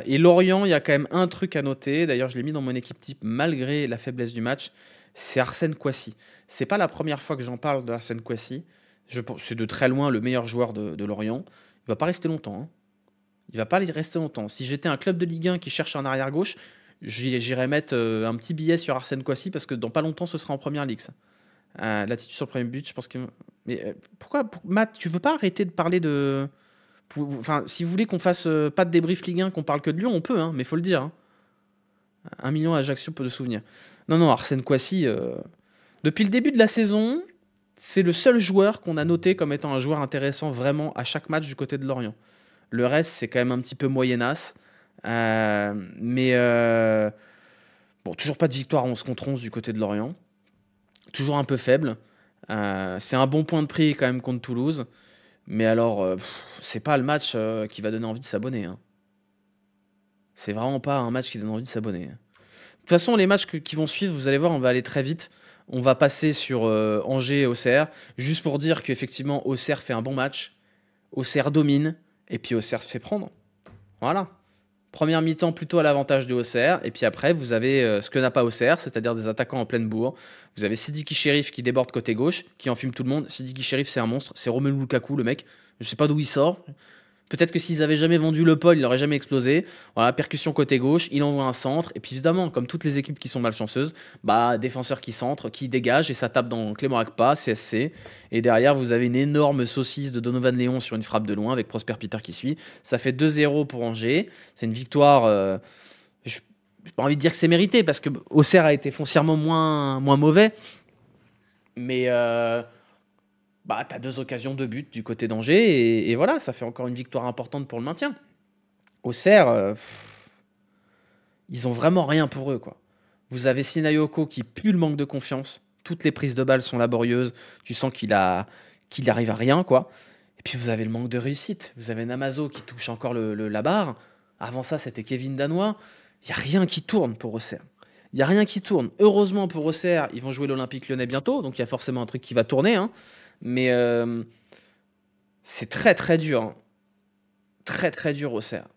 Et Lorient, il y a quand même un truc à noter. D'ailleurs, je l'ai mis dans mon équipe type malgré la faiblesse du match. C'est Arsène Kouassi. C'est pas la première fois que j'en parle de Arsène Kouassi. C'est de très loin le meilleur joueur de Lorient. Il va pas rester longtemps. Hein. Il va pas rester longtemps. Si j'étais un club de Ligue 1 qui cherche un arrière-gauche, j'irais mettre un petit billet sur Arsène Kouassi parce que dans pas longtemps, ce sera en première ligue. L'attitude sur le premier but, je pense que. Mais pourquoi, Matt, tu veux pas arrêter de parler de. Enfin, si vous voulez qu'on fasse pas de débrief Ligue 1, qu'on parle que de Lyon, on peut, hein, mais faut le dire. Hein. 1 million à Ajaccio, peu de souvenirs. Non, Arsène Kouassi, depuis le début de la saison, c'est le seul joueur qu'on a noté comme étant un joueur intéressant vraiment à chaque match du côté de Lorient. Le reste, c'est quand même un petit peu moyennasse. Bon, toujours pas de victoire 11 contre 11 du côté de Lorient. Toujours un peu faible. C'est un bon point de prix quand même contre Toulouse. Mais alors, c'est pas le match qui va donner envie de s'abonner. Hein. C'est vraiment pas un match qui donne envie de s'abonner. De toute façon, les matchs qui vont suivre, vous allez voir, on va aller très vite. On va passer sur Angers et Auxerre. Juste pour dire qu'effectivement, Auxerre fait un bon match. Auxerre domine. Et puis Auxerre se fait prendre. Voilà. Première mi-temps plutôt à l'avantage de Auxerre. Et puis après, vous avez ce que n'a pas Auxerre, c'est-à-dire des attaquants en pleine bourre. Vous avez Sidiki Chérif qui déborde côté gauche, qui enfume tout le monde. Sidiki Chérif, c'est un monstre. C'est Romelu Lukaku, le mec. Je sais pas d'où il sort. Peut-être que s'ils avaient jamais vendu le Paul, il n'aurait jamais explosé. Voilà, percussion côté gauche, il envoie un centre. Et puis évidemment, comme toutes les équipes qui sont malchanceuses, défenseur qui centre, qui dégage et ça tape dans Clément Akpa, CSC. Et derrière, vous avez une énorme saucisse de Donovan Léon sur une frappe de loin avec Prosper Peter qui suit. Ça fait 2-0 pour Angers. C'est une victoire. Je n'ai pas envie de dire que c'est mérité parce que Auxerre a été foncièrement moins mauvais. Mais. T'as 2 occasions de but du côté d'Angers et voilà, ça fait encore une victoire importante pour le maintien. Auxerre, ils ont vraiment rien pour eux, quoi. Vous avez Sinayoko qui pue le manque de confiance. Toutes les prises de balles sont laborieuses. Tu sens qu'il arrive à rien, quoi. Et puis vous avez le manque de réussite. Vous avez Namazo qui touche encore la barre. Avant ça, c'était Kevin Danois. Il n'y a rien qui tourne pour Auxerre. Il n'y a rien qui tourne. Heureusement pour Auxerre, ils vont jouer l'Olympique Lyonnais bientôt, donc il y a forcément un truc qui va tourner, hein. Mais c'est très très dur. Hein. Très très dur Auxerre.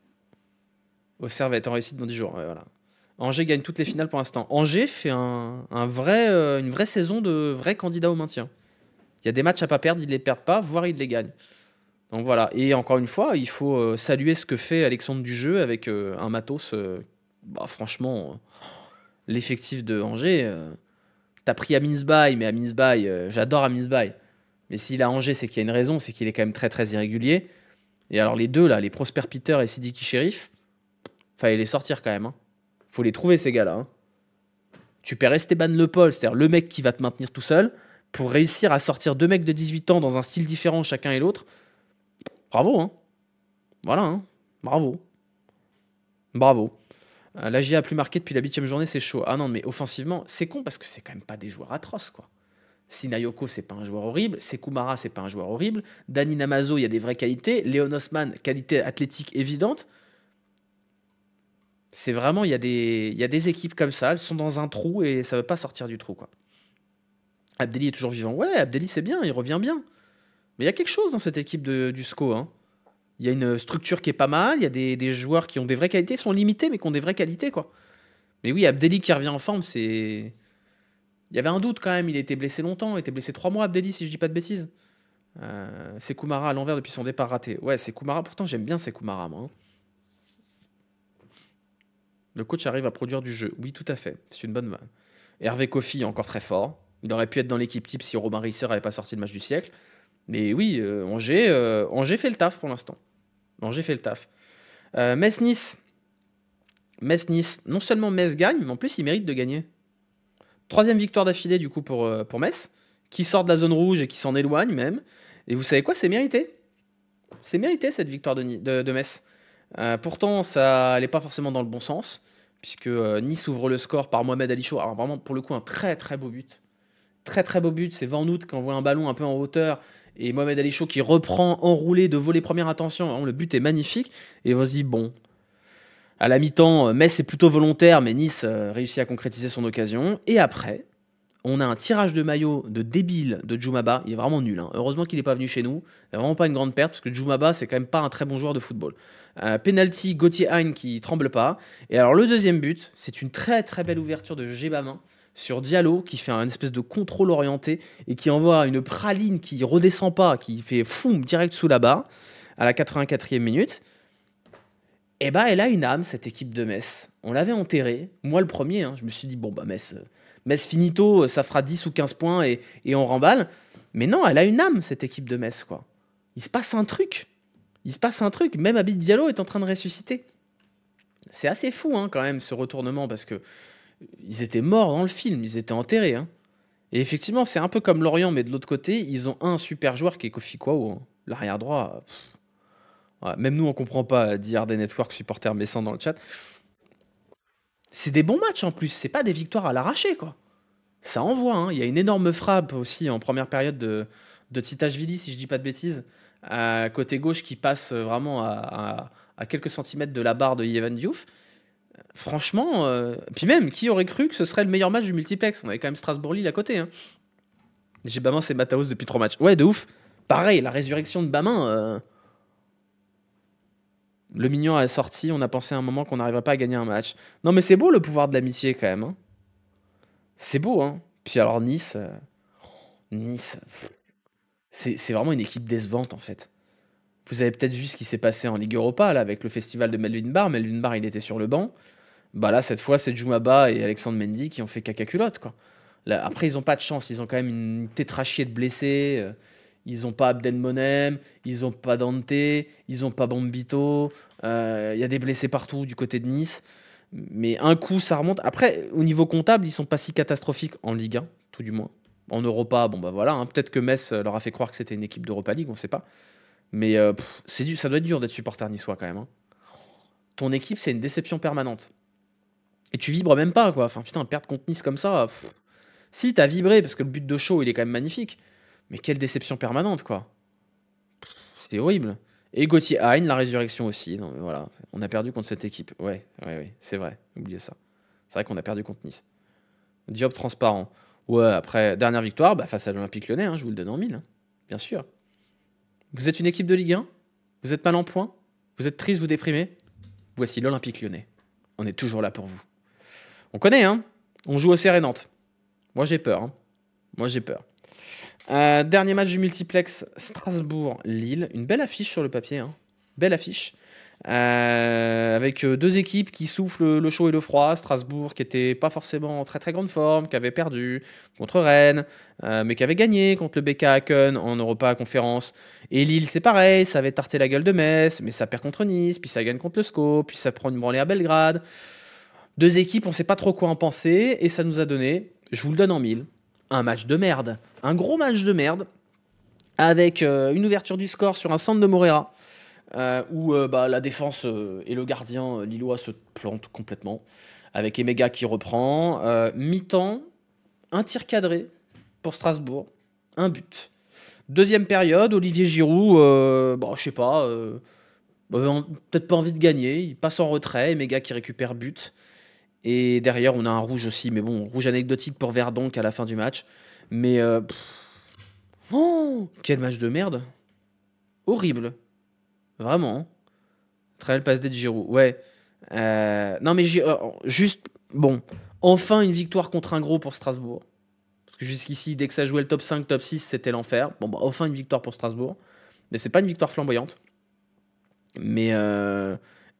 Auxerre va être en réussite dans 10 jours. Ouais, voilà. Angers gagne toutes les finales pour l'instant. Angers fait une vraie saison de vrai candidat au maintien. Il y a des matchs à pas perdre, ils ne les perdent pas, voire ils les gagnent. Donc voilà. Et encore une fois, il faut saluer ce que fait Alexandre Dujeu avec un matos. Franchement, l'effectif de Angers. T'as pris Amin Sbaï, mais Amin Sbaï, j'adore Amin Sbaï. Mais s'il a Angers, c'est qu'il y a une raison, c'est qu'il est quand même très très irrégulier. Et alors les deux là, les Prosper Peter et Sidiki Chérif, fallait les sortir quand même. Hein. Faut les trouver ces gars-là. Hein. Tu perds Esteban Le Paul, c'est-à-dire le mec qui va te maintenir tout seul, pour réussir à sortir 2 mecs de 18 ans dans un style différent chacun et l'autre. Bravo, hein. Voilà, hein. Bravo. Bravo. La GIA a plus marqué depuis la 8e journée, c'est chaud. Ah non, mais offensivement, c'est con parce que c'est quand même pas des joueurs atroces, quoi. Sinayoko, c'est pas un joueur horrible. Sekoumara, c'est pas un joueur horrible. Dani Namazo, il y a des vraies qualités. Léon Osman, qualité athlétique évidente. C'est vraiment, il y a des équipes comme ça, elles sont dans un trou et ça veut pas sortir du trou, quoi. Abdelli est toujours vivant. Ouais, Abdelli, c'est bien, il revient bien. Mais il y a quelque chose dans cette équipe du SCO. Hein. Il y a une structure qui est pas mal, il y a des joueurs qui ont des vraies qualités, ils sont limités, mais qui ont des vraies qualités, quoi. Mais oui, Abdelli qui revient en forme, c'est. Il y avait un doute quand même, il était blessé longtemps, il était blessé 3 mois, Abdelli, si je dis pas de bêtises. C'est Koumara à l'envers depuis son départ raté. Ouais, c'est Koumara, pourtant j'aime bien ces Koumara, moi, hein. Le coach arrive à produire du jeu. Oui, tout à fait, c'est une bonne vanne. Hervé Kofi, encore très fort. Il aurait pu être dans l'équipe type si Robin Risser n'avait pas sorti le match du siècle. Mais oui, Angers fait le taf pour l'instant. Angers fait le taf. Metz-Nice. Metz-Nice. Non seulement Metz gagne, mais en plus il mérite de gagner. Troisième victoire d'affilée du coup pour Metz, qui sort de la zone rouge et qui s'en éloigne même. Et vous savez quoi, c'est mérité. C'est mérité cette victoire de Metz. Pourtant, ça n'allait pas forcément dans le bon sens, puisque Nice ouvre le score par Mohamed Ali Chaud. Alors vraiment, pour le coup, un très très beau but. Très très beau but, c'est Van Hout qui envoie un ballon un peu en hauteur, et Mohamed Ali Chaud qui reprend enroulé de voler première intention. Vraiment, le but est magnifique, et on se dit, bon, à la mi-temps, Metz est plutôt volontaire, mais Nice réussit à concrétiser son occasion. Et après, on a un tirage de maillot de débile de Djoumaba. Il est vraiment nul, hein. Heureusement qu'il n'est pas venu chez nous. C'est vraiment pas une grande perte, parce que Djoumaba, c'est quand même pas un très bon joueur de football. Penalty, Gauthier Hein qui tremble pas. Et alors le deuxième but, c'est une très très belle ouverture de Gébamin sur Diallo, qui fait un espèce de contrôle orienté et qui envoie une praline qui redescend pas, qui fait foum direct sous la barre à la 84e minute. Et bah elle a une âme, cette équipe de Metz. On l'avait enterrée, moi le premier, hein. Je me suis dit, bon bah Metz finito, ça fera 10 ou 15 points et on remballe. Mais non, elle a une âme, cette équipe de Metz, quoi. Il se passe un truc. Il se passe un truc. Même Abid Diallo est en train de ressusciter. C'est assez fou, hein, quand même, ce retournement, parce que ils étaient morts dans le film, ils étaient enterrés, hein. Et effectivement, c'est un peu comme Lorient, mais de l'autre côté, ils ont un super joueur qui est Kofi Kouao, hein. L'arrière droit. Ouais, même nous, on comprend pas, dit Harden Network, supporter messin dans le chat. C'est des bons matchs en plus, c'est pas des victoires à l'arraché, quoi. Ça envoie, hein. Il y a une énorme frappe aussi en première période de Titashvili, si je dis pas de bêtises, à côté gauche qui passe vraiment à quelques centimètres de la barre de Yevan Diouf. Franchement, puis même, qui aurait cru que ce serait le meilleur match du multiplex? On avait quand même Strasbourg-Lille à côté, hein. J'ai Bamin, c'est Mataos depuis 3 matchs. Ouais, de ouf. Pareil, la résurrection de Bamin. Le mignon a sorti, on a pensé à un moment qu'on n'arriverait pas à gagner un match. Non, mais c'est beau le pouvoir de l'amitié quand même, hein. C'est beau, hein. Puis alors Nice, Nice, c'est vraiment une équipe décevante en fait. Vous avez peut-être vu ce qui s'est passé en Ligue Europa là, avec le festival de Melvin Barr. Melvin Barr, il était sur le banc. Bah là, cette fois, c'est Djoumaba et Alexandre Mendy qui ont fait caca culotte, quoi. Là, après, ils ont pas de chance. Ils ont quand même une tétrachie de blessés. Ils ont pas Abden Monem. Ils ont pas Dante. Ils ont pas Bombito. Il y a des blessés partout du côté de Nice. Mais un coup, ça remonte. Après, au niveau comptable, ils sont pas si catastrophiques en Ligue 1, tout du moins. En Europa, bon bah voilà, hein. Peut-être que Metz leur a fait croire que c'était une équipe d'Europa League, on sait pas. Mais ça doit être dur d'être supporter niçois quand même, hein. Ton équipe, c'est une déception permanente. Et tu vibres même pas, quoi. Enfin, putain, perdre contre Nice comme ça. Si, t'as vibré, parce que le but de show, il est quand même magnifique. Mais quelle déception permanente, quoi. C'était horrible. Et Gauthier Hein, la résurrection aussi. Non, mais voilà, on a perdu contre cette équipe. Ouais, ouais, ouais, c'est vrai. Oubliez ça. C'est vrai qu'on a perdu contre Nice. Job transparent. Ouais, après, dernière victoire, bah, face à l'Olympique Lyonnais, hein, je vous le donne en mille, hein. Bien sûr. Vous êtes une équipe de Ligue 1? Vous êtes mal en point? Vous êtes triste, vous déprimez? Voici l'Olympique Lyonnais. On est toujours là pour vous. On connaît, hein? On joue au CR Nantes. Moi, j'ai peur, hein. Moi, j'ai peur. Dernier match du multiplex, Strasbourg-Lille. Une belle affiche sur le papier, hein. Belle affiche. Avec deux équipes qui soufflent le chaud et le froid. Strasbourg qui était pas forcément en très très grande forme, qui avait perdu contre Rennes, mais qui avait gagné contre le BK Haken en Europa Conférence. Et Lille, c'est pareil, ça avait tarté la gueule de Metz, mais ça perd contre Nice, puis ça gagne contre le SCO, puis ça prend une branlée à Belgrade. Deux équipes, on sait pas trop quoi en penser, et ça nous a donné, je vous le donne en mille, un match de merde. Un gros match de merde, avec une ouverture du score sur un centre de Moreira, où bah, la défense et le gardien lillois se plantent complètement, avec Emega qui reprend. Mi-temps, un tir cadré pour Strasbourg, un but. Deuxième période, Olivier Giroud, bon, je sais pas, peut-être pas envie de gagner, il passe en retrait, Emega qui récupère but. Et derrière, on a un rouge aussi, mais bon, rouge anecdotique pour Verdonk à la fin du match. Mais oh, quel match de merde. Horrible. Vraiment, hein. Très belle passe D de Giroud. Ouais. Non, mais juste, bon, enfin une victoire contre un gros pour Strasbourg. Parce que jusqu'ici, dès que ça jouait le top 5, top 6, c'était l'enfer. Bon, bah, enfin une victoire pour Strasbourg. Mais c'est pas une victoire flamboyante. Mais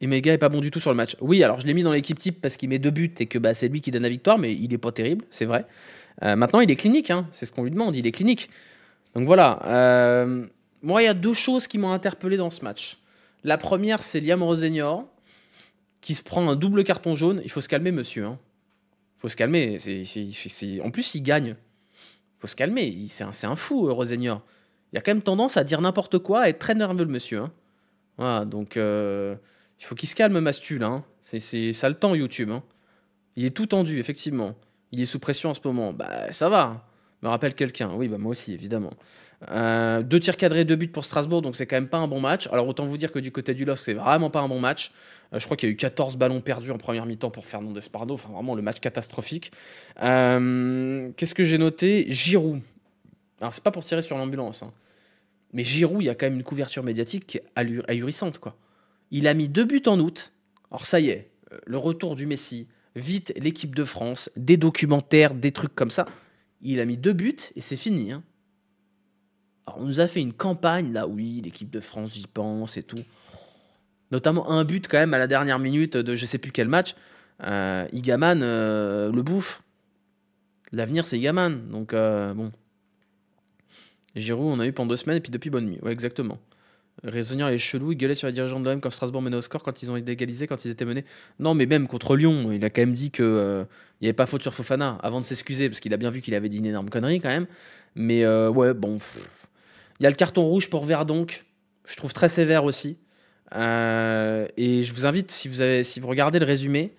Emega est pas bon du tout sur le match. Oui, alors je l'ai mis dans l'équipe type parce qu'il met 2 buts et que bah, c'est lui qui donne la victoire, mais il est pas terrible, c'est vrai. Maintenant, il est clinique, hein, c'est ce qu'on lui demande, il est clinique. Donc voilà. Moi, il y a 2 choses qui m'ont interpellé dans ce match. La première, c'est Liam Rosenior qui se prend un double carton jaune. Il faut se calmer, monsieur, hein. Faut se calmer. En plus, il gagne. Faut se calmer. C'est un fou, Rosenior. Il a quand même tendance à dire n'importe quoi, à être très nerveux, le monsieur, hein. Voilà, donc il faut qu'il se calme, Mastul, hein. Ça le temps, YouTube, hein. Il est tout tendu, effectivement. Il est sous pression en ce moment. Bah, ça va, hein. Me rappelle quelqu'un. Oui, bah moi aussi, évidemment. 2 tirs cadrés, 2 buts pour Strasbourg, donc c'est quand même pas un bon match. Alors autant vous dire que du côté du LOSC, c'est vraiment pas un bon match. Je crois qu'il y a eu 14 ballons perdus en première mi-temps pour Fernandez Pardo. Enfin, vraiment, le match catastrophique. Qu'est-ce que j'ai noté? Giroud. Alors, c'est pas pour tirer sur l'ambulance, hein. Mais Giroud, il y a quand même une couverture médiatique qui est ahurissante, quoi. Il a mis 2 buts en août. Alors ça y est, le retour du Messi, vite l'équipe de France, des documentaires, des trucs comme ça. Il a mis 2 buts et c'est fini, hein. Alors on nous a fait une campagne, là, oui, l'équipe de France, j'y pense et tout. Notamment un but quand même à la dernière minute de je sais plus quel match. Igaman le bouffe. L'avenir, c'est Igaman. Donc bon. Giroud, on a eu pendant 2 semaines et puis depuis bonne nuit. Ouais, exactement. Raisonnière et chelou, il gueulait sur les dirigeants de l'OM quand Strasbourg menait au score, quand ils ont été égalisés, quand ils étaient menés. Non, mais même contre Lyon, il a quand même dit que il n'y avait pas faute sur Fofana avant de s'excuser, parce qu'il a bien vu qu'il avait dit une énorme connerie quand même. Mais ouais, bon. Il y a le carton rouge pour Verdonk, je trouve très sévère aussi. Et je vous invite, si vous regardez le résumé,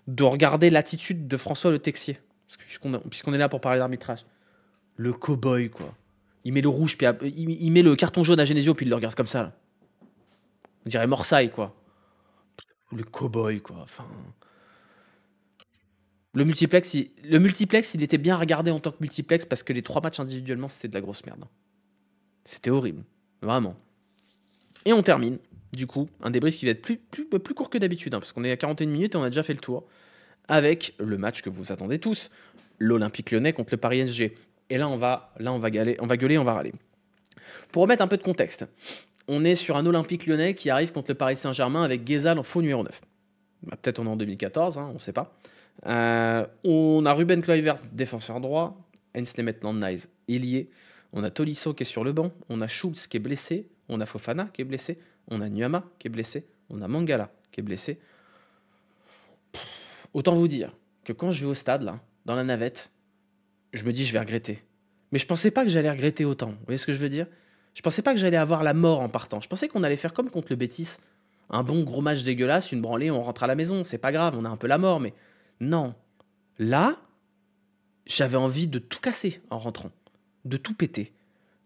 de regarder l'attitude de François Le Texier, puisqu'on est là pour parler d'arbitrage. Le cow-boy, quoi. Il met le rouge, puis il met le carton jaune à Genesio, puis il le regarde comme ça, là. On dirait Morsaille, quoi. Le cow-boy, quoi. Enfin, le multiplex, il était bien regardé en tant que multiplex parce que les 3 matchs individuellement, c'était de la grosse merde. C'était horrible. Vraiment. Et on termine, du coup, un débrief qui va être plus court que d'habitude, hein, parce qu'on est à 41 minutes et on a déjà fait le tour, avec le match que vous attendez tous, l'Olympique Lyonnais contre le Paris SG. Et là, on va gueuler, on va râler. Pour remettre un peu de contexte, on est sur un Olympique Lyonnais qui arrive contre le Paris Saint-Germain avec Guézal en faux numéro 9. Bah, peut-être on est en 2014, hein, on ne sait pas. On a Ruben Kluivert, défenseur droit, Hensley Nice, ailier. On a Tolisso qui est sur le banc, on a Schulz qui est blessé, on a Fofana qui est blessé, on a Nyama qui est blessé, on a Mangala qui est blessé. Autant vous dire que quand je vais au stade, là, dans la navette, je me dis je vais regretter. Mais je pensais pas que j'allais regretter autant. Vous voyez ce que je veux dire? Je pensais pas que j'allais avoir la mort en partant. Je pensais qu'on allait faire comme contre le Betis. Un bon gros match dégueulasse, une branlée, on rentre à la maison. C'est pas grave, on a un peu la mort, mais non. Là, j'avais envie de tout casser en rentrant. De tout péter.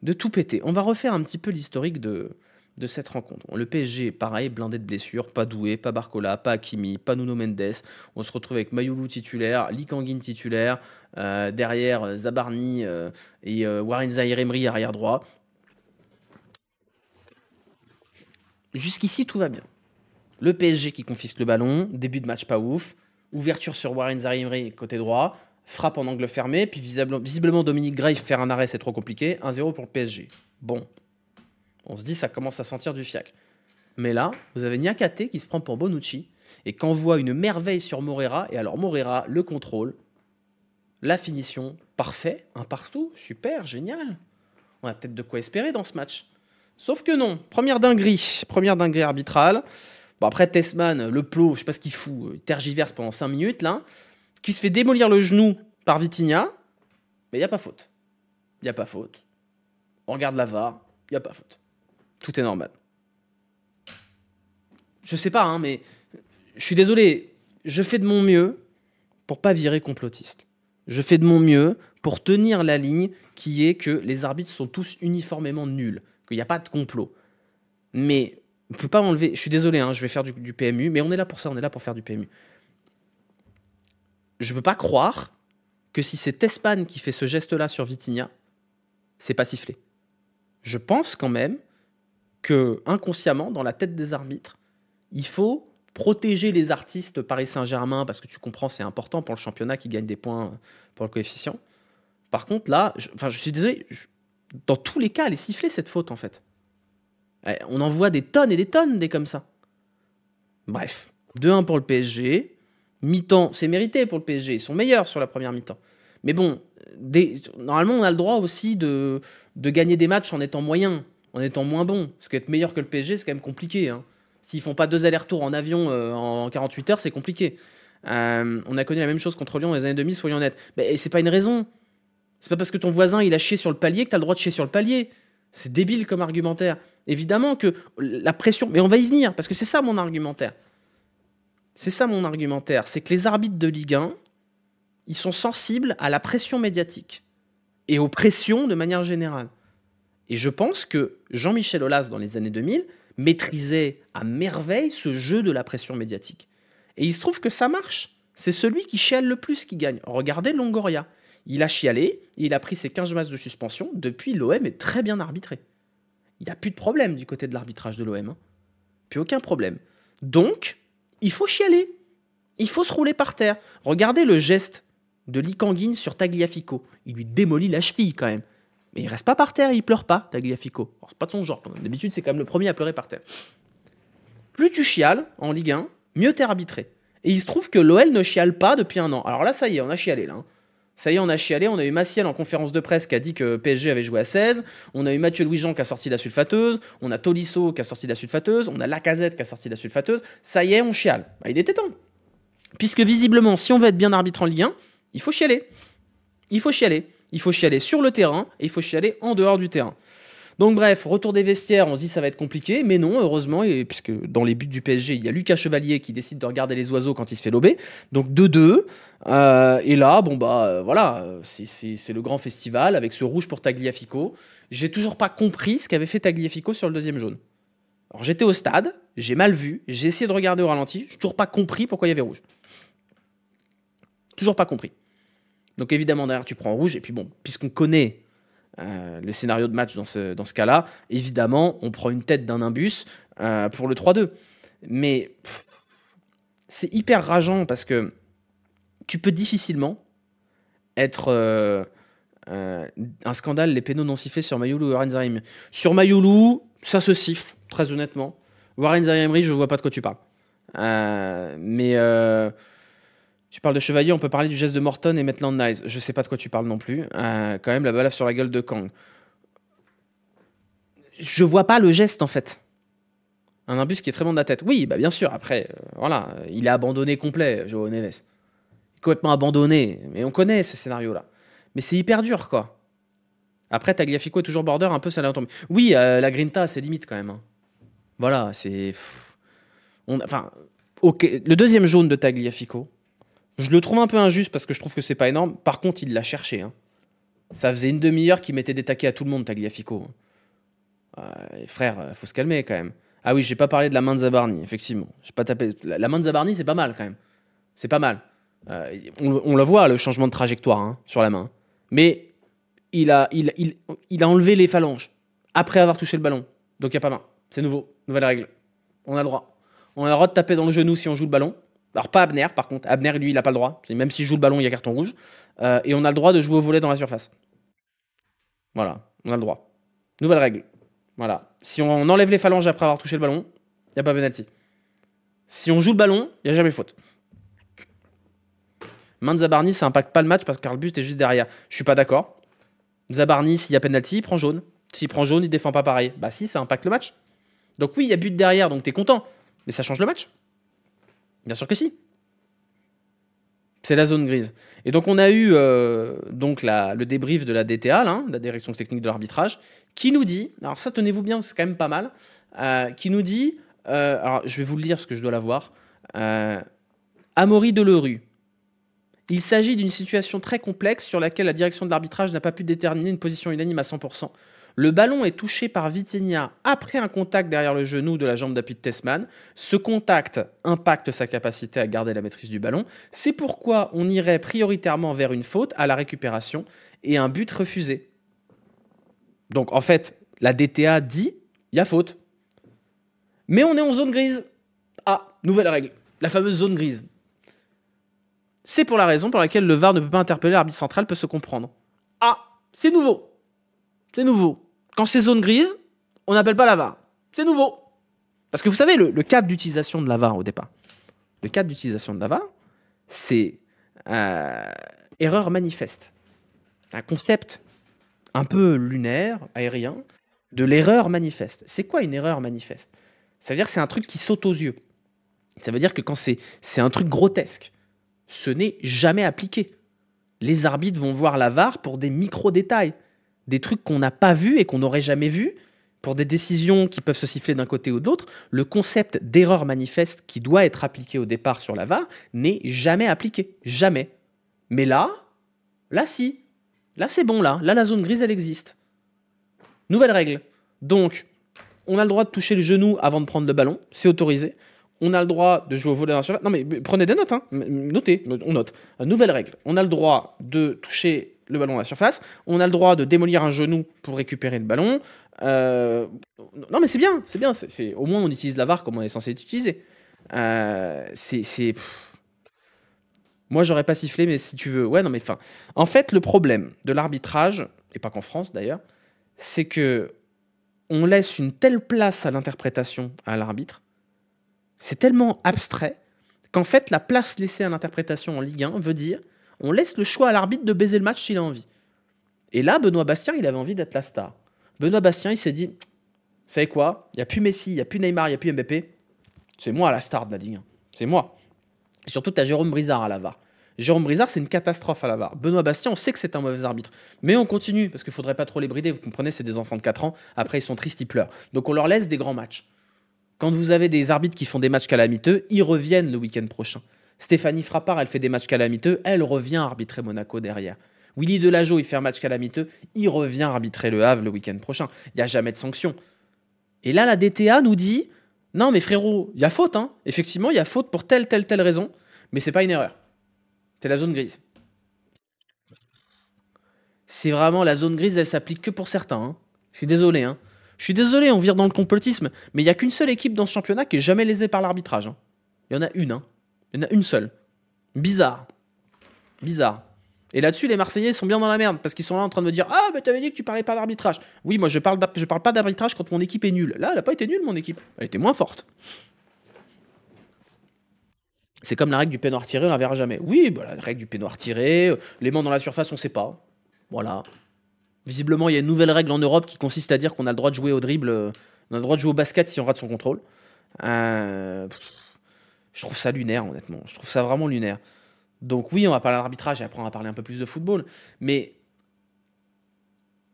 De tout péter. On va refaire un petit peu l'historique de cette rencontre. Le PSG, pareil, blindé de blessures, pas Doué, pas Barcola, pas Hakimi, pas Nuno Mendes. On se retrouve avec Mayoulou titulaire, Lee Kangin titulaire, derrière Zabarni et Warren Zaïre-Emery arrière droit. Jusqu'ici, tout va bien. Le PSG qui confisque le ballon, début de match pas ouf, ouverture sur Warren Zaïre-Emery côté droit, frappe en angle fermé, puis visiblement Dominique Graves faire un arrêt, c'est trop compliqué, 1-0 pour le PSG. Bon, on se dit ça commence à sentir du fiac. Mais là, vous avez Niakate qui se prend pour Bonucci et qui envoie une merveille sur Moreira. Et alors Moreira, le contrôle, la finition, parfait, un partout, super, génial. On a peut-être de quoi espérer dans ce match. Sauf que non, première dinguerie arbitrale. Bon après Tessman, le plot, je sais pas ce qu'il fout, il tergiverse pendant 5 minutes là, qui se fait démolir le genou par Vitinha, mais il n'y a pas faute. Il n'y a pas faute. On regarde la VAR, il n'y a pas faute. Tout est normal. Je sais pas, hein, mais je suis désolé, je fais de mon mieux pour pas virer complotiste. Je fais de mon mieux pour tenir la ligne qui est que les arbitres sont tous uniformément nuls, qu'il n'y a pas de complot. Mais on peut pas enlever. Je suis désolé, hein, je vais faire du PMU, mais on est là pour ça, on est là pour faire du PMU. Je peux pas croire que si c'est Tespan qui fait ce geste-là sur Vitinha, c'est pas sifflé. Je pense quand même que, inconsciemment, dans la tête des arbitres, il faut protéger les artistes Paris Saint-Germain, parce que tu comprends, c'est important pour le championnat qui gagne des points pour le coefficient. Par contre, là, je suis désolé, dans tous les cas, elle est sifflée, cette faute, en fait. On en voit des tonnes et des tonnes des comme ça. Bref, 2-1 pour le PSG. Mi-temps, c'est mérité pour le PSG. Ils sont meilleurs sur la première mi-temps. Mais bon, normalement, on a le droit aussi de gagner des matchs en étant moyen, en étant moins bon. Parce qu'être meilleur que le PSG, c'est quand même compliqué. Hein. S'ils font pas 2 allers-retours en avion en 48 heures, c'est compliqué. On a connu la même chose contre Lyon dans les années 2000, soyons honnêtes. Mais c'est pas une raison. C'est pas parce que ton voisin il a chié sur le palier que tu as le droit de chier sur le palier. C'est débile comme argumentaire. Évidemment que la pression... Mais on va y venir, parce que c'est ça mon argumentaire. C'est ça mon argumentaire. C'est que les arbitres de Ligue 1, ils sont sensibles à la pression médiatique. Et aux pressions de manière générale. Et je pense que Jean-Michel Aulas, dans les années 2000, maîtrisait à merveille ce jeu de la pression médiatique. Et il se trouve que ça marche. C'est celui qui chiale le plus qui gagne. Regardez Longoria. Il a chialé, il a pris ses 15 matchs de suspension. Depuis, l'OM est très bien arbitré. Il n'y a plus de problème du côté de l'arbitrage de l'OM. Hein. Plus aucun problème. Donc, il faut chialer. Il faut se rouler par terre. Regardez le geste de Lee Kang-in sur Tagliafico. Il lui démolit la cheville quand même. Mais il reste pas par terre, il pleure pas, Tagliafico. Alors, c'est pas de son genre. D'habitude, c'est quand même le premier à pleurer par terre. Plus tu chiales en Ligue 1, mieux t'es arbitré. Et il se trouve que l'OL ne chiale pas depuis 1 an. Alors là, ça y est, on a chialé là. Hein. Ça y est, on a chialé. On a eu Maciel en conférence de presse qui a dit que PSG avait joué à 16. On a eu Mathieu Louis-Jean qui a sorti la sulfateuse. On a Tolisso qui a sorti la sulfateuse. On a Lacazette qui a sorti la sulfateuse. Ça y est, on chiale. Bah, il était temps. Puisque visiblement, si on veut être bien arbitre en Ligue 1, il faut chialer. Il faut chialer. Il faut chialer sur le terrain et il faut chialer en dehors du terrain. Donc bref, retour des vestiaires, on se dit ça va être compliqué, mais non, heureusement, et puisque dans les buts du PSG, il y a Lucas Chevalier qui décide de regarder les oiseaux quand il se fait lober, donc 2-2, et là, bon bah voilà, c'est le grand festival avec ce rouge pour Tagliafico. J'ai toujours pas compris ce qu'avait fait Tagliafico sur le deuxième jaune. Alors j'étais au stade, j'ai mal vu, j'ai essayé de regarder au ralenti, j'ai toujours pas compris pourquoi il y avait rouge. Toujours pas compris. Donc évidemment derrière tu prends rouge, et puis bon, puisqu'on connaît... le scénario de match dans ce cas-là, évidemment, on prend une tête d'un imbus pour le 3-2. Mais c'est hyper rageant parce que tu peux difficilement être un scandale, les pénaux non sifflés sur Mayoulou et Warren Zaïre. Sur Mayoulou, ça se siffle, très honnêtement. Warren Zaïre, je vois pas de quoi tu parles. Tu parles de Chevalier, on peut parler du geste de Morton et Maitland-Niles. Je sais pas de quoi tu parles non plus. Quand même, la balafre sur la gueule de Kang. Je vois pas le geste, en fait. Un imbus qui est très bon de la tête. Oui, bah bien sûr, après, voilà, il est abandonné complet, João Neves. Complètement abandonné, mais on connaît ce scénario-là. Mais c'est hyper dur, quoi. Après, Tagliafico est toujours border, un peu, ça l'a entendu. Oui, la Grinta, c'est limite, quand même. Hein. Voilà, c'est... Enfin, ok, le deuxième jaune de Tagliafico, je le trouve un peu injuste parce que je trouve que c'est pas énorme. Par contre, il l'a cherché. Hein. Ça faisait une demi-heure qu'il mettait des taquets à tout le monde, Tagliafico. Frère, faut se calmer quand même. Ah oui, j'ai pas parlé de la main de Zabarni, effectivement. J'ai pas tapé. La main de Zabarni, c'est pas mal quand même. C'est pas mal. On le voit, le changement de trajectoire hein, sur la main. Mais il a enlevé les phalanges après avoir touché le ballon. Donc il n'y a pas main. C'est nouveau. Nouvelle règle. On a le droit. On a le droit de taper dans le genou si on joue le ballon. Alors pas Abner par contre, Abner lui il n'a pas le droit, même s'il joue le ballon il y a carton rouge, et on a le droit de jouer au volet dans la surface. Voilà, on a le droit. Nouvelle règle, voilà. Si on enlève les phalanges après avoir touché le ballon, il n'y a pas penalty. Si on joue le ballon, il n'y a jamais faute. Main de Zabarni ça impacte pas le match parce que le but est juste derrière. Je suis pas d'accord. Zabarni s'il y a penalty, il prend jaune. S'il prend jaune, il défend pas pareil. Bah si, ça impacte le match. Donc oui, il y a but derrière, donc t'es content, mais ça change le match. Bien sûr que si. C'est la zone grise. Et donc on a eu donc le débrief de la DTA, là, la direction technique de l'arbitrage, qui nous dit, alors ça tenez-vous bien, c'est quand même pas mal, qui nous dit, alors je vais vous le lire parce que je dois l'avoir, Amaury Delerue. Il s'agit d'une situation très complexe sur laquelle la direction de l'arbitrage n'a pas pu déterminer une position unanime à 100%. Le ballon est touché par Vitinha après un contact derrière le genou de la jambe d'appui de Tessman. Ce contact impacte sa capacité à garder la maîtrise du ballon. C'est pourquoi on irait prioritairement vers une faute à la récupération et un but refusé. Donc en fait, la DTA dit il y a faute. Mais on est en zone grise. Ah, nouvelle règle, la fameuse zone grise. C'est pour la raison pour laquelle le VAR ne peut pas interpeller l'arbitre central, peut se comprendre. Ah, c'est nouveau. C'est nouveau. Quand c'est zone grise, on n'appelle pas la VAR. C'est nouveau. Parce que vous savez, le cadre d'utilisation de la VAR au départ. Le cadre d'utilisation de la VAR, c'est erreur manifeste. Un concept un peu lunaire, aérien, de l'erreur manifeste. C'est quoi une erreur manifeste? Ça veut dire que c'est un truc qui saute aux yeux. Ça veut dire que quand c'est un truc grotesque, ce n'est jamais appliqué. Les arbitres vont voir la VAR pour des micro-détails, des trucs qu'on n'a pas vus et qu'on n'aurait jamais vus, pour des décisions qui peuvent se siffler d'un côté ou de l'autre. Le concept d'erreur manifeste qui doit être appliqué au départ sur la VAR n'est jamais appliqué. Jamais. Mais là si. Là, c'est bon, là. Là, la zone grise, elle existe. Nouvelle règle. Donc, on a le droit de toucher le genou avant de prendre le ballon. C'est autorisé. On a le droit de jouer au volley dans la surface. Non, mais prenez des notes, hein. Notez, on note. Nouvelle règle. On a le droit de toucher le ballon à la surface. On a le droit de démolir un genou pour récupérer le ballon. Non, mais c'est bien, c'est bien. Au moins, on utilise la VAR comme on est censé l'utiliser. Moi, j'aurais pas sifflé, mais si tu veux. Ouais, non, mais enfin. En fait, le problème de l'arbitrage, et pas qu'en France d'ailleurs, c'est que on laisse une telle place à l'interprétation à l'arbitre. C'est tellement abstrait qu'en fait, la place laissée à l'interprétation en Ligue 1 veut dire on laisse le choix à l'arbitre de baiser le match s'il a envie. Et là, Benoît Bastien, il avait envie d'être la star. Benoît Bastien, il s'est dit, vous savez quoi? Il n'y a plus Messi, il n'y a plus Neymar, il n'y a plus Mbappé. C'est moi la star de la Ligue 1. C'est moi. Et surtout, tu as Jérôme Brizard à la VAR. Jérôme Brizard, c'est une catastrophe à la VAR. Benoît Bastien, on sait que c'est un mauvais arbitre. Mais on continue, parce qu'il ne faudrait pas trop les brider. Vous comprenez, c'est des enfants de 4 ans. Après, ils sont tristes, ils pleurent. Donc, on leur laisse des grands matchs. Quand vous avez des arbitres qui font des matchs calamiteux, ils reviennent le week-end prochain. Stéphanie Frappard, elle fait des matchs calamiteux, elle revient arbitrer Monaco derrière. Willy Delageau, il fait un match calamiteux, il revient arbitrer Le Havre le week-end prochain. Il n'y a jamais de sanction. Et là, la DTA nous dit, non mais frérot, il y a faute, hein. Effectivement, il y a faute pour telle raison, mais c'est pas une erreur. C'est la zone grise. C'est vraiment la zone grise, elle s'applique que pour certains. Hein. Je suis désolé, hein. Je suis désolé, on vire dans le complotisme, mais il n'y a qu'une seule équipe dans ce championnat qui est jamais lésée par l'arbitrage. Hein. Il y en a une, hein. Il y en a une seule. Bizarre. Bizarre. Et là-dessus, les Marseillais sont bien dans la merde, parce qu'ils sont là en train de me dire « Ah, mais t'avais dit que tu parlais pas d'arbitrage. » Oui, moi, je parle pas d'arbitrage quand mon équipe est nulle. Là, elle n'a pas été nulle, mon équipe. Elle était moins forte. C'est comme la règle du peignoir tiré, on la verra jamais. Oui, bah, la règle du peignoir tiré, les mains dans la surface, on sait pas. Voilà. Visiblement, il y a une nouvelle règle en Europe qui consiste à dire qu'on a le droit de jouer au dribble, on a le droit de jouer au basket si on rate son contrôle. Je trouve ça lunaire, honnêtement. Je trouve ça vraiment lunaire. Donc oui, on va parler d'arbitrage et après on va parler un peu plus de football. Mais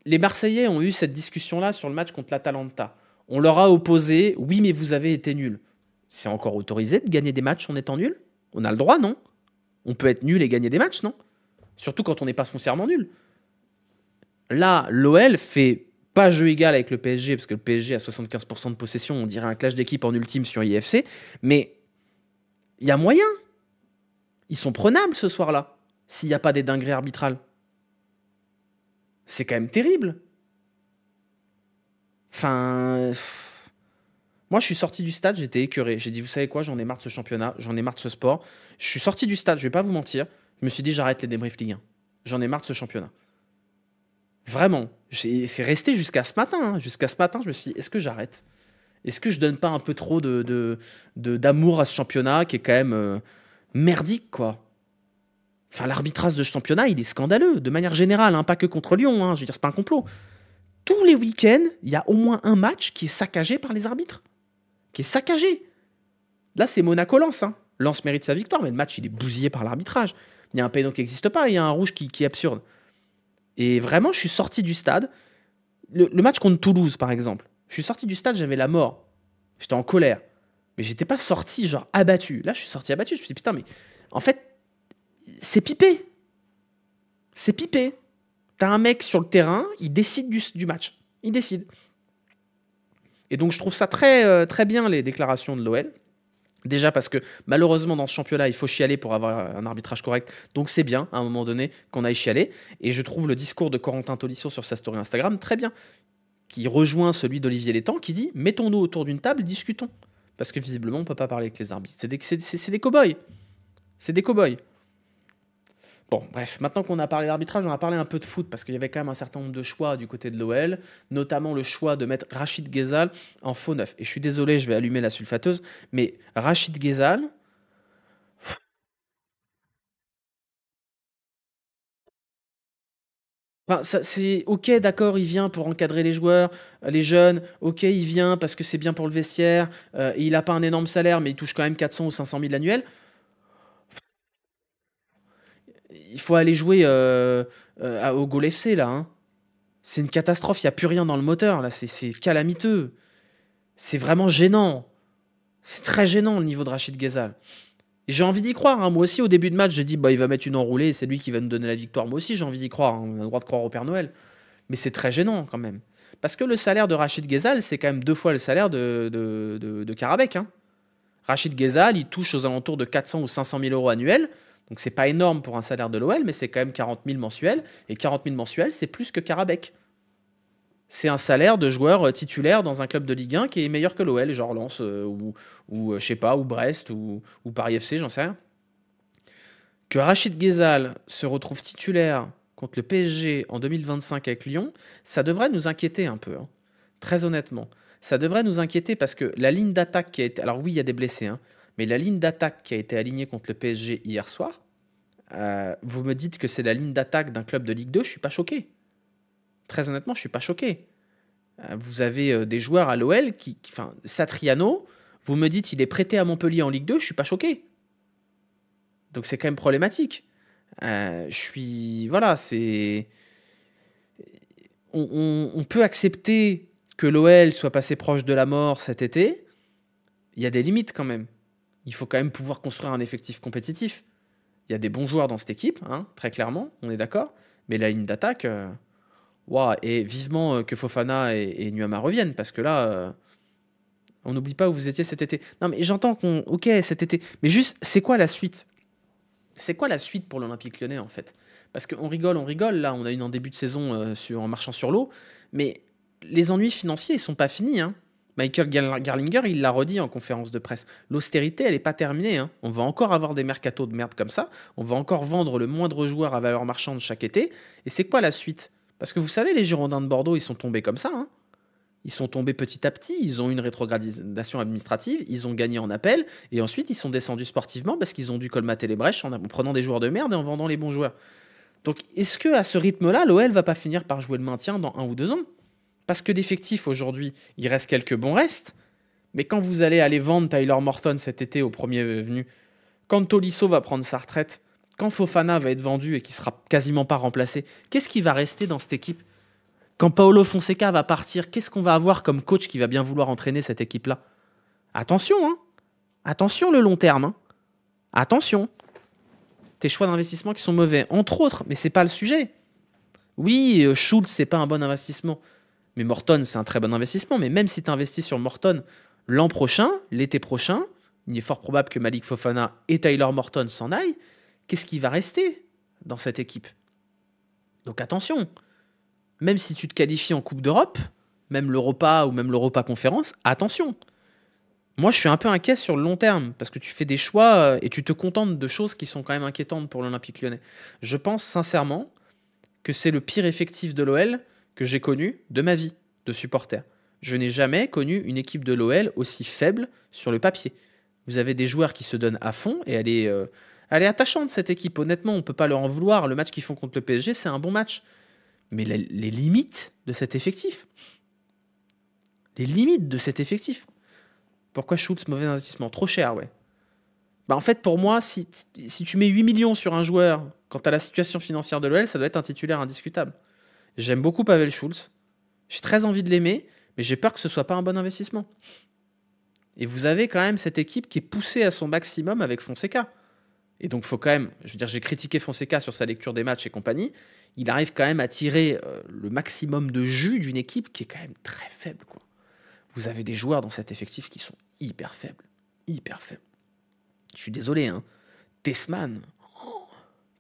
les Marseillais ont eu cette discussion-là sur le match contre l'Atalanta. On leur a opposé, oui, mais vous avez été nuls. C'est encore autorisé de gagner des matchs en étant nul? On a le droit, non? On peut être nul et gagner des matchs, non? Surtout quand on n'est pas foncièrement nul. Là, l'OL fait pas jeu égal avec le PSG, parce que le PSG a 75% de possession, on dirait un clash d'équipe en ultime sur IFC, mais il y a moyen. Ils sont prenables ce soir-là, s'il n'y a pas des dingueries arbitrales. C'est quand même terrible. Enfin... Moi, je suis sorti du stade, j'étais écœuré. J'ai dit, vous savez quoi, j'en ai marre de ce championnat, j'en ai marre de ce sport. Je suis sorti du stade, je vais pas vous mentir. Je me suis dit, j'arrête les débriefs Ligue 1. J'en ai marre de ce championnat. Vraiment. C'est resté jusqu'à ce matin. Hein. Jusqu'à ce matin, je me suis dit, est-ce que j'arrête? Est-ce que je donne pas un peu trop d'amour à ce championnat qui est quand même merdique, quoi? Enfin, l'arbitrage de ce championnat, il est scandaleux, de manière générale, hein, pas que contre Lyon. Hein, je veux dire, c'est pas un complot. Tous les week-ends, il y a au moins un match qui est saccagé par les arbitres. Qui est saccagé. Là, c'est Monaco-Lens. Hein. Lens mérite sa victoire, mais le match, il est bousillé par l'arbitrage. Il y a un péno qui n'existe pas, il y a un rouge qui est absurde. Et vraiment, je suis sorti du stade. Le match contre Toulouse, par exemple. Je suis sorti du stade, j'avais la mort. J'étais en colère. Mais j'étais pas sorti, genre, abattu. Là, je suis sorti abattu. Je me suis dit, putain, mais en fait, c'est pipé. C'est pipé. T'as un mec sur le terrain, il décide du match. Il décide. Et donc, je trouve ça très, très bien, les déclarations de l'OL. Déjà parce que malheureusement dans ce championnat il faut chialer pour avoir un arbitrage correct, donc c'est bien à un moment donné qu'on aille chialer, et je trouve le discours de Corentin Tolisso sur sa story Instagram très bien, qui rejoint celui d'Olivier Létang, qui dit mettons-nous autour d'une table, discutons. Parce que visiblement, on ne peut pas parler avec les arbitres. C'est des cow-boys. C'est des cow-boys. Bon, bref, maintenant qu'on a parlé d'arbitrage, on a parlé un peu de foot, parce qu'il y avait quand même un certain nombre de choix du côté de l'OL, notamment le choix de mettre Rachid Ghezal en faux neuf. Et je suis désolé, je vais allumer la sulfateuse, mais Rachid Ghezal, enfin, c'est ok, d'accord, il vient pour encadrer les joueurs, les jeunes. Ok, il vient parce que c'est bien pour le vestiaire. Et il n'a pas un énorme salaire, mais il touche quand même 400 ou 500 000 annuels. Il faut aller jouer au Gol FC là, hein. C'est une catastrophe, il n'y a plus rien dans le moteur là, c'est calamiteux. C'est vraiment gênant. C'est très gênant le niveau de Rachid Ghezal. Et j'ai envie d'y croire, hein. Moi aussi, au début de match, j'ai dit bah, il va mettre une enroulée et c'est lui qui va nous donner la victoire. Moi aussi, j'ai envie d'y croire, hein. On a le droit de croire au Père Noël. Mais c'est très gênant quand même. Parce que le salaire de Rachid Ghezal, c'est quand même 2 fois le salaire de Karabek, hein. Rachid Ghezal, il touche aux alentours de 400 ou 500 000 euros annuels. Donc c'est pas énorme pour un salaire de l'OL, mais c'est quand même 40 000 mensuels. Et 40 000 mensuels, c'est plus que Karabek. C'est un salaire de joueur titulaire dans un club de Ligue 1 qui est meilleur que l'OL, genre Lens ou je sais pas, ou Brest ou Paris FC, j'en sais rien. Que Rachid Ghezal se retrouve titulaire contre le PSG en 2025 avec Lyon, ça devrait nous inquiéter un peu, hein. Très honnêtement. Ça devrait nous inquiéter parce que la ligne d'attaque qui a été... Alors oui, il y a des blessés, hein, mais la ligne d'attaque qui a été alignée contre le PSG hier soir, vous me dites que c'est la ligne d'attaque d'un club de Ligue 2, je suis pas choqué. Très honnêtement, je suis pas choqué. Vous avez des joueurs à l'OL enfin, Satriano, vous me dites il est prêté à Montpellier en Ligue 2, je suis pas choqué. Donc c'est quand même problématique. Je suis... Voilà, c'est... On peut accepter que l'OL soit passé proche de la mort cet été. Il y a des limites quand même. Il faut quand même pouvoir construire un effectif compétitif. Il y a des bons joueurs dans cette équipe, hein, très clairement, on est d'accord. Mais la ligne d'attaque, ouah, et vivement que Fofana et Nuama reviennent, parce que là, on n'oublie pas où vous étiez cet été. Non, mais j'entends qu'on... Ok, cet été. Mais juste, c'est quoi la suite? C'est quoi la suite pour l'Olympique Lyonnais, en fait? Parce qu'on rigole, là, on a une en début de saison en marchant sur l'eau, mais les ennuis financiers, ils sont pas finis, hein. Michael Garlinger, il l'a redit en conférence de presse. L'austérité, elle n'est pas terminée, hein. On va encore avoir des mercatos de merde comme ça. On va encore vendre le moindre joueur à valeur marchande chaque été. Et c'est quoi la suite? Parce que vous savez, les Girondins de Bordeaux, ils sont tombés comme ça, hein. Ils sont tombés petit à petit, ils ont eu une rétrogradation administrative, ils ont gagné en appel, et ensuite ils sont descendus sportivement parce qu'ils ont dû colmater les brèches en prenant des joueurs de merde et en vendant les bons joueurs. Donc est-ce que à ce rythme-là, l'OL va pas finir par jouer le maintien dans 1 ou 2 ans? Parce que l'effectif aujourd'hui, il reste quelques bons restes, mais quand vous allez aller vendre Tyler Morton cet été au premier venu, quand Tolisso va prendre sa retraite, quand Fofana va être vendu et qui sera quasiment pas remplacé, qu'est-ce qui va rester dans cette équipe? Quand Paolo Fonseca va partir, qu'est-ce qu'on va avoir comme coach qui va bien vouloir entraîner cette équipe-là? Attention, hein. Attention le long terme, hein. Attention. Tes choix d'investissement qui sont mauvais, entre autres, mais c'est pas le sujet. Oui, Schultz, c'est pas un bon investissement. Mais Morton, c'est un très bon investissement. Mais même si tu investis sur Morton l'an prochain, l'été prochain, il est fort probable que Malik Fofana et Tyler Morton s'en aillent. Qu'est-ce qui va rester dans cette équipe? Donc attention. Même si tu te qualifies en Coupe d'Europe, même l'Europa ou même l'Europa Conférence, attention. Moi, je suis un peu inquiet sur le long terme, parce que tu fais des choix et tu te contentes de choses qui sont quand même inquiétantes pour l'Olympique Lyonnais. Je pense sincèrement que c'est le pire effectif de l'OL que j'ai connu de ma vie de supporter. Je n'ai jamais connu une équipe de l'OL aussi faible sur le papier. Vous avez des joueurs qui se donnent à fond et elle est attachante cette équipe. Honnêtement, on ne peut pas leur en vouloir. Le match qu'ils font contre le PSG, c'est un bon match. Mais les limites de cet effectif. Les limites de cet effectif. Pourquoi Schultz, mauvais investissement? Trop cher, ouais. Bah en fait, pour moi, si tu mets 8 millions sur un joueur, quant à la situation financière de l'OL, ça doit être un titulaire indiscutable. J'aime beaucoup Pavel Schultz. J'ai très envie de l'aimer, mais j'ai peur que ce soit pas un bon investissement. Et vous avez quand même cette équipe qui est poussée à son maximum avec Fonseca. Et donc, faut quand même, je veux dire, j'ai critiqué Fonseca sur sa lecture des matchs et compagnie. Il arrive quand même à tirer le maximum de jus d'une équipe qui est quand même très faible, quoi. Vous avez des joueurs dans cet effectif qui sont hyper faibles. Hyper faibles. Je suis désolé, hein. Tessman.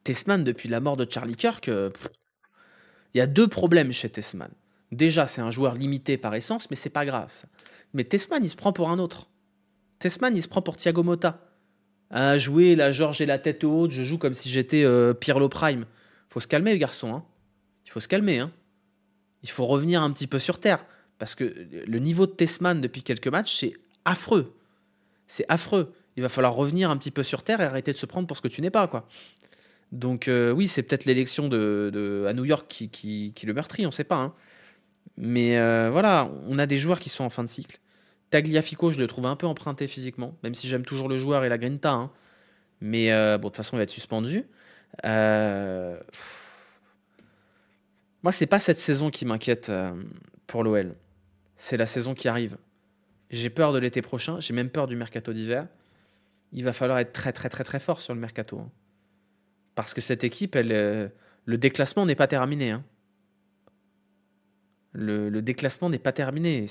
Tessman, depuis la mort de Charlie Kirk, il y a 2 problèmes chez Tessman. Déjà, c'est un joueur limité par essence, mais c'est pas grave, ça. Mais Tessman, il se prend pour un autre. Tessman, il se prend pour Thiago Motta. À jouer, la Georges et la tête haute, je joue comme si j'étais Pirlo Prime. Faut se calmer, le garçon. Hein. Il faut se calmer. Hein. Il faut revenir un petit peu sur terre. Parce que le niveau de Tessman depuis quelques matchs, c'est affreux. C'est affreux. Il va falloir revenir un petit peu sur terre et arrêter de se prendre pour ce que tu n'es pas, quoi. Donc oui, c'est peut-être l'élection à New York qui le meurtrit, on ne sait pas. Hein. Mais voilà, on a des joueurs qui sont en fin de cycle. Tagliafico, je le trouve un peu emprunté physiquement, même si j'aime toujours le joueur et la grinta. Hein. Mais bon, de toute façon, il va être suspendu. Moi, c'est pas cette saison qui m'inquiète pour l'OL. C'est la saison qui arrive. J'ai peur de l'été prochain, j'ai même peur du mercato d'hiver. Il va falloir être très très très très fort sur le mercato. Hein. Parce que cette équipe, le déclassement n'est pas terminé. Hein. Le déclassement n'est pas terminé.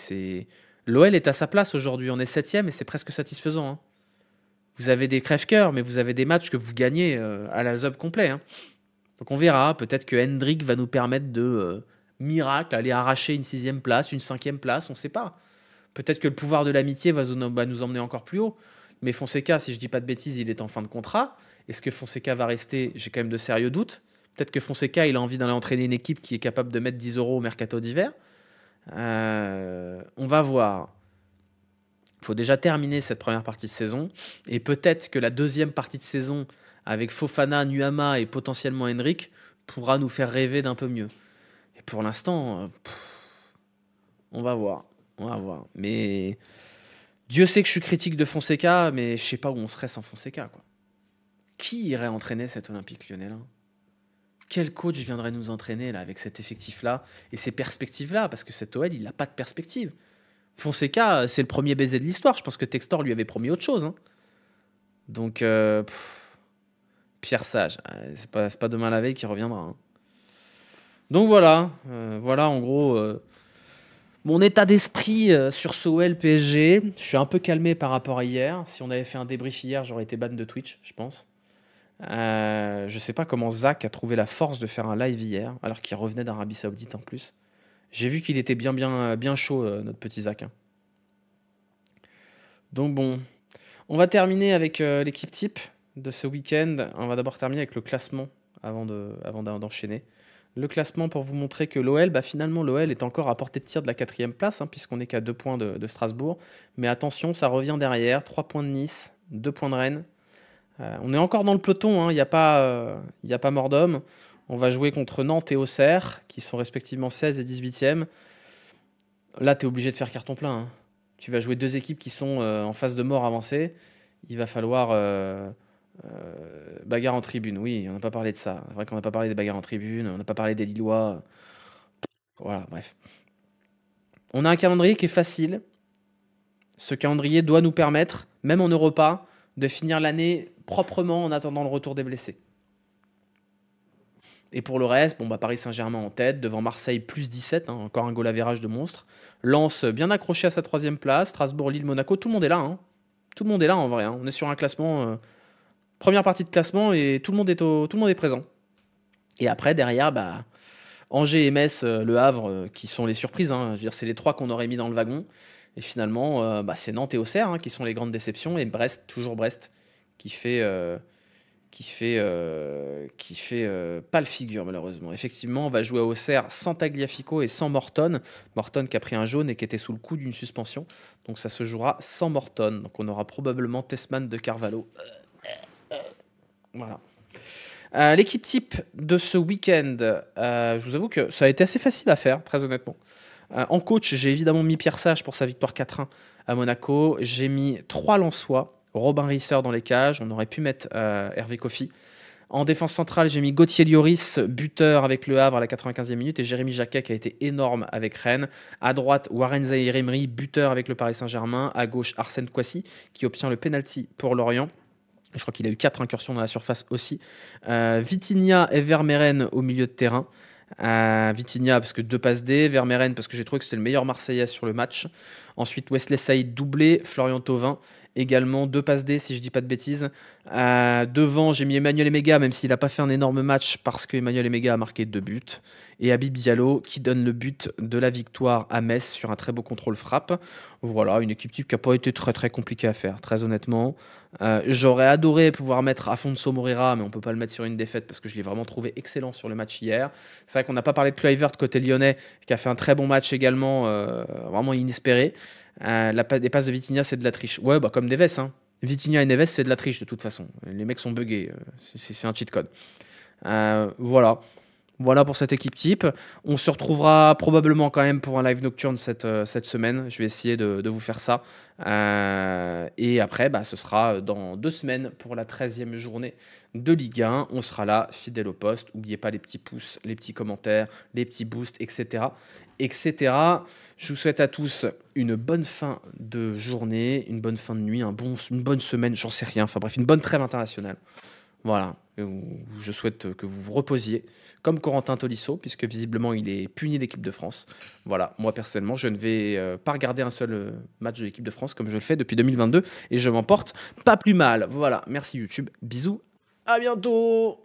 L'OL est à sa place aujourd'hui. On est 7e et c'est presque satisfaisant. Hein. Vous avez des crève-cœurs, mais vous avez des matchs que vous gagnez à la zob complet. Hein. Donc on verra. Peut-être que Hendrick va nous permettre de miracle, aller arracher une 6e place, une 5e place. On ne sait pas. Peut-être que le pouvoir de l'amitié va nous emmener encore plus haut. Mais Fonseca, si je ne dis pas de bêtises, il est en fin de contrat. Est-ce que Fonseca va rester? J'ai quand même de sérieux doutes. Peut-être que Fonseca, il a envie d'aller entraîner une équipe qui est capable de mettre 10 € au mercato d'hiver. On va voir. Il faut déjà terminer cette première partie de saison. Et peut-être que la deuxième partie de saison, avec Fofana, Nuama et potentiellement Hendrick, pourra nous faire rêver d'un peu mieux. Et pour l'instant, on va voir. On va voir. Mais Dieu sait que je suis critique de Fonseca, mais je sais pas où on serait sans Fonseca, quoi. Qui irait entraîner cet Olympique Lyonnais-là? Quel coach viendrait nous entraîner là, avec cet effectif-là et ces perspectives-là? Parce que cet OL, il n'a pas de perspective. Fonseca, c'est le premier baiser de l'histoire. Je pense que Textor lui avait promis autre chose. Hein. Donc, Pierre Sage, c'est pas demain la veille qu'il reviendra. Hein. Donc voilà, voilà en gros mon état d'esprit sur ce OL PSG. Je suis un peu calmé par rapport à hier. Si on avait fait un débrief hier, j'aurais été ban de Twitch, je pense. Je sais pas comment Zach a trouvé la force de faire un live hier, alors qu'il revenait d'Arabie Saoudite en plus. J'ai vu qu'il était bien chaud, notre petit Zach. Hein. Donc bon, on va terminer avec l'équipe type de ce week-end. On va d'abord terminer avec le classement avant d'enchaîner. Le classement pour vous montrer que l'OL, finalement l'OL est encore à portée de tir de la 4e place, hein, puisqu'on n'est qu'à 2 points de Strasbourg. Mais attention, ça revient derrière, 3 points de Nice, 2 points de Rennes. On est encore dans le peloton, il n'y a pas mort d'homme. On va jouer contre Nantes et Auxerre, qui sont respectivement 16 et 18e. Là, tu es obligé de faire carton plein. Hein. Tu vas jouer 2 équipes qui sont en phase de mort avancée. Il va falloir bagarre en tribune. Oui, on n'a pas parlé de ça. C'est vrai qu'on n'a pas parlé des bagarres en tribune, on n'a pas parlé des Lillois. Voilà, bref. On a un calendrier qui est facile. Ce calendrier doit nous permettre, même en Europa, de finir l'année proprement en attendant le retour des blessés. Et pour le reste, Paris Saint-Germain en tête, devant Marseille plus 17, hein, encore un goal average de monstre. Lens bien accroché à sa 3e place, Strasbourg, Lille, Monaco, tout le monde est là. Hein. Tout le monde est là en vrai. Hein. On est sur un classement, première partie de classement et tout le monde est présent. Et après, derrière, Angers et Metz, Le Havre, qui sont les surprises. Hein. Je veux dire, c'est les 3 qu'on aurait mis dans le wagon. Et finalement, c'est Nantes et Auxerre hein, qui sont les grandes déceptions. Et Brest, toujours Brest, qui fait pas le figure malheureusement. Effectivement, on va jouer à Auxerre sans Tagliafico et sans Morton. Morton qui a pris un jaune et qui était sous le coup d'une suspension. Donc ça se jouera sans Morton. Donc on aura probablement Tessman de Carvalho. Voilà. L'équipe type de ce week-end, je vous avoue que ça a été assez facile à faire, très honnêtement. En coach, j'ai évidemment mis Pierre Sage pour sa victoire 4-1 à Monaco. J'ai mis 3 Lensois, Robin Risser dans les cages. On aurait pu mettre Hervé Kofi. En défense centrale, j'ai mis Gauthier Lloris, buteur avec Le Havre à la 95e minute, et Jérémy Jacquet qui a été énorme avec Rennes. À droite, Warren Zaïre-Emery, buteur avec le Paris Saint-Germain. À gauche, Arsène Kouassi qui obtient le penalty pour Lorient. Je crois qu'il a eu 4 incursions dans la surface aussi. Vitinha et Vermeeren au milieu de terrain. Vitinha parce que 2 passes D, Vermeeren parce que j'ai trouvé que c'était le meilleur Marseillais sur le match. Ensuite, Wesley Saïd doublé, Florian Thauvin également 2 passes D si je dis pas de bêtises. Devant, j'ai mis Emmanuel Emega, même s'il n'a pas fait un énorme match parce que Emmanuel Emega a marqué 2 buts. Et Habib Diallo qui donne le but de la victoire à Metz sur un très beau contrôle frappe. Voilà, une équipe type qui n'a pas été très très compliquée à faire, très honnêtement. J'aurais adoré pouvoir mettre Afonso Moreira, mais on peut pas le mettre sur une défaite parce que je l'ai vraiment trouvé excellent sur le match hier. C'est vrai qu'on n'a pas parlé de Kluivert côté lyonnais, qui a fait un très bon match également, vraiment inespéré. Les passes de Vitinha, c'est de la triche. Ouais, bah comme Neves, hein. Vitinha et Neves, c'est de la triche de toute façon. Les mecs sont buggés, c'est un cheat code. Voilà. Voilà pour cette équipe type. On se retrouvera probablement quand même pour un live nocturne cette semaine. Je vais essayer de vous faire ça. Et après, bah, ce sera dans 2 semaines pour la 13e journée de Ligue 1. On sera là, fidèle au poste. N'oubliez pas les petits pouces, les petits commentaires, les petits boosts, etc. etc. Je vous souhaite à tous une bonne fin de journée, une bonne fin de nuit, une bonne semaine, j'en sais rien. Enfin bref, une bonne trêve internationale. Voilà, je souhaite que vous vous reposiez, comme Corentin Tolisso, puisque visiblement il est puni d'équipe de France. Voilà, moi personnellement, je ne vais pas regarder un seul match de l'équipe de France comme je le fais depuis 2022, et je m'en porte pas plus mal. Voilà, merci YouTube, bisous, à bientôt.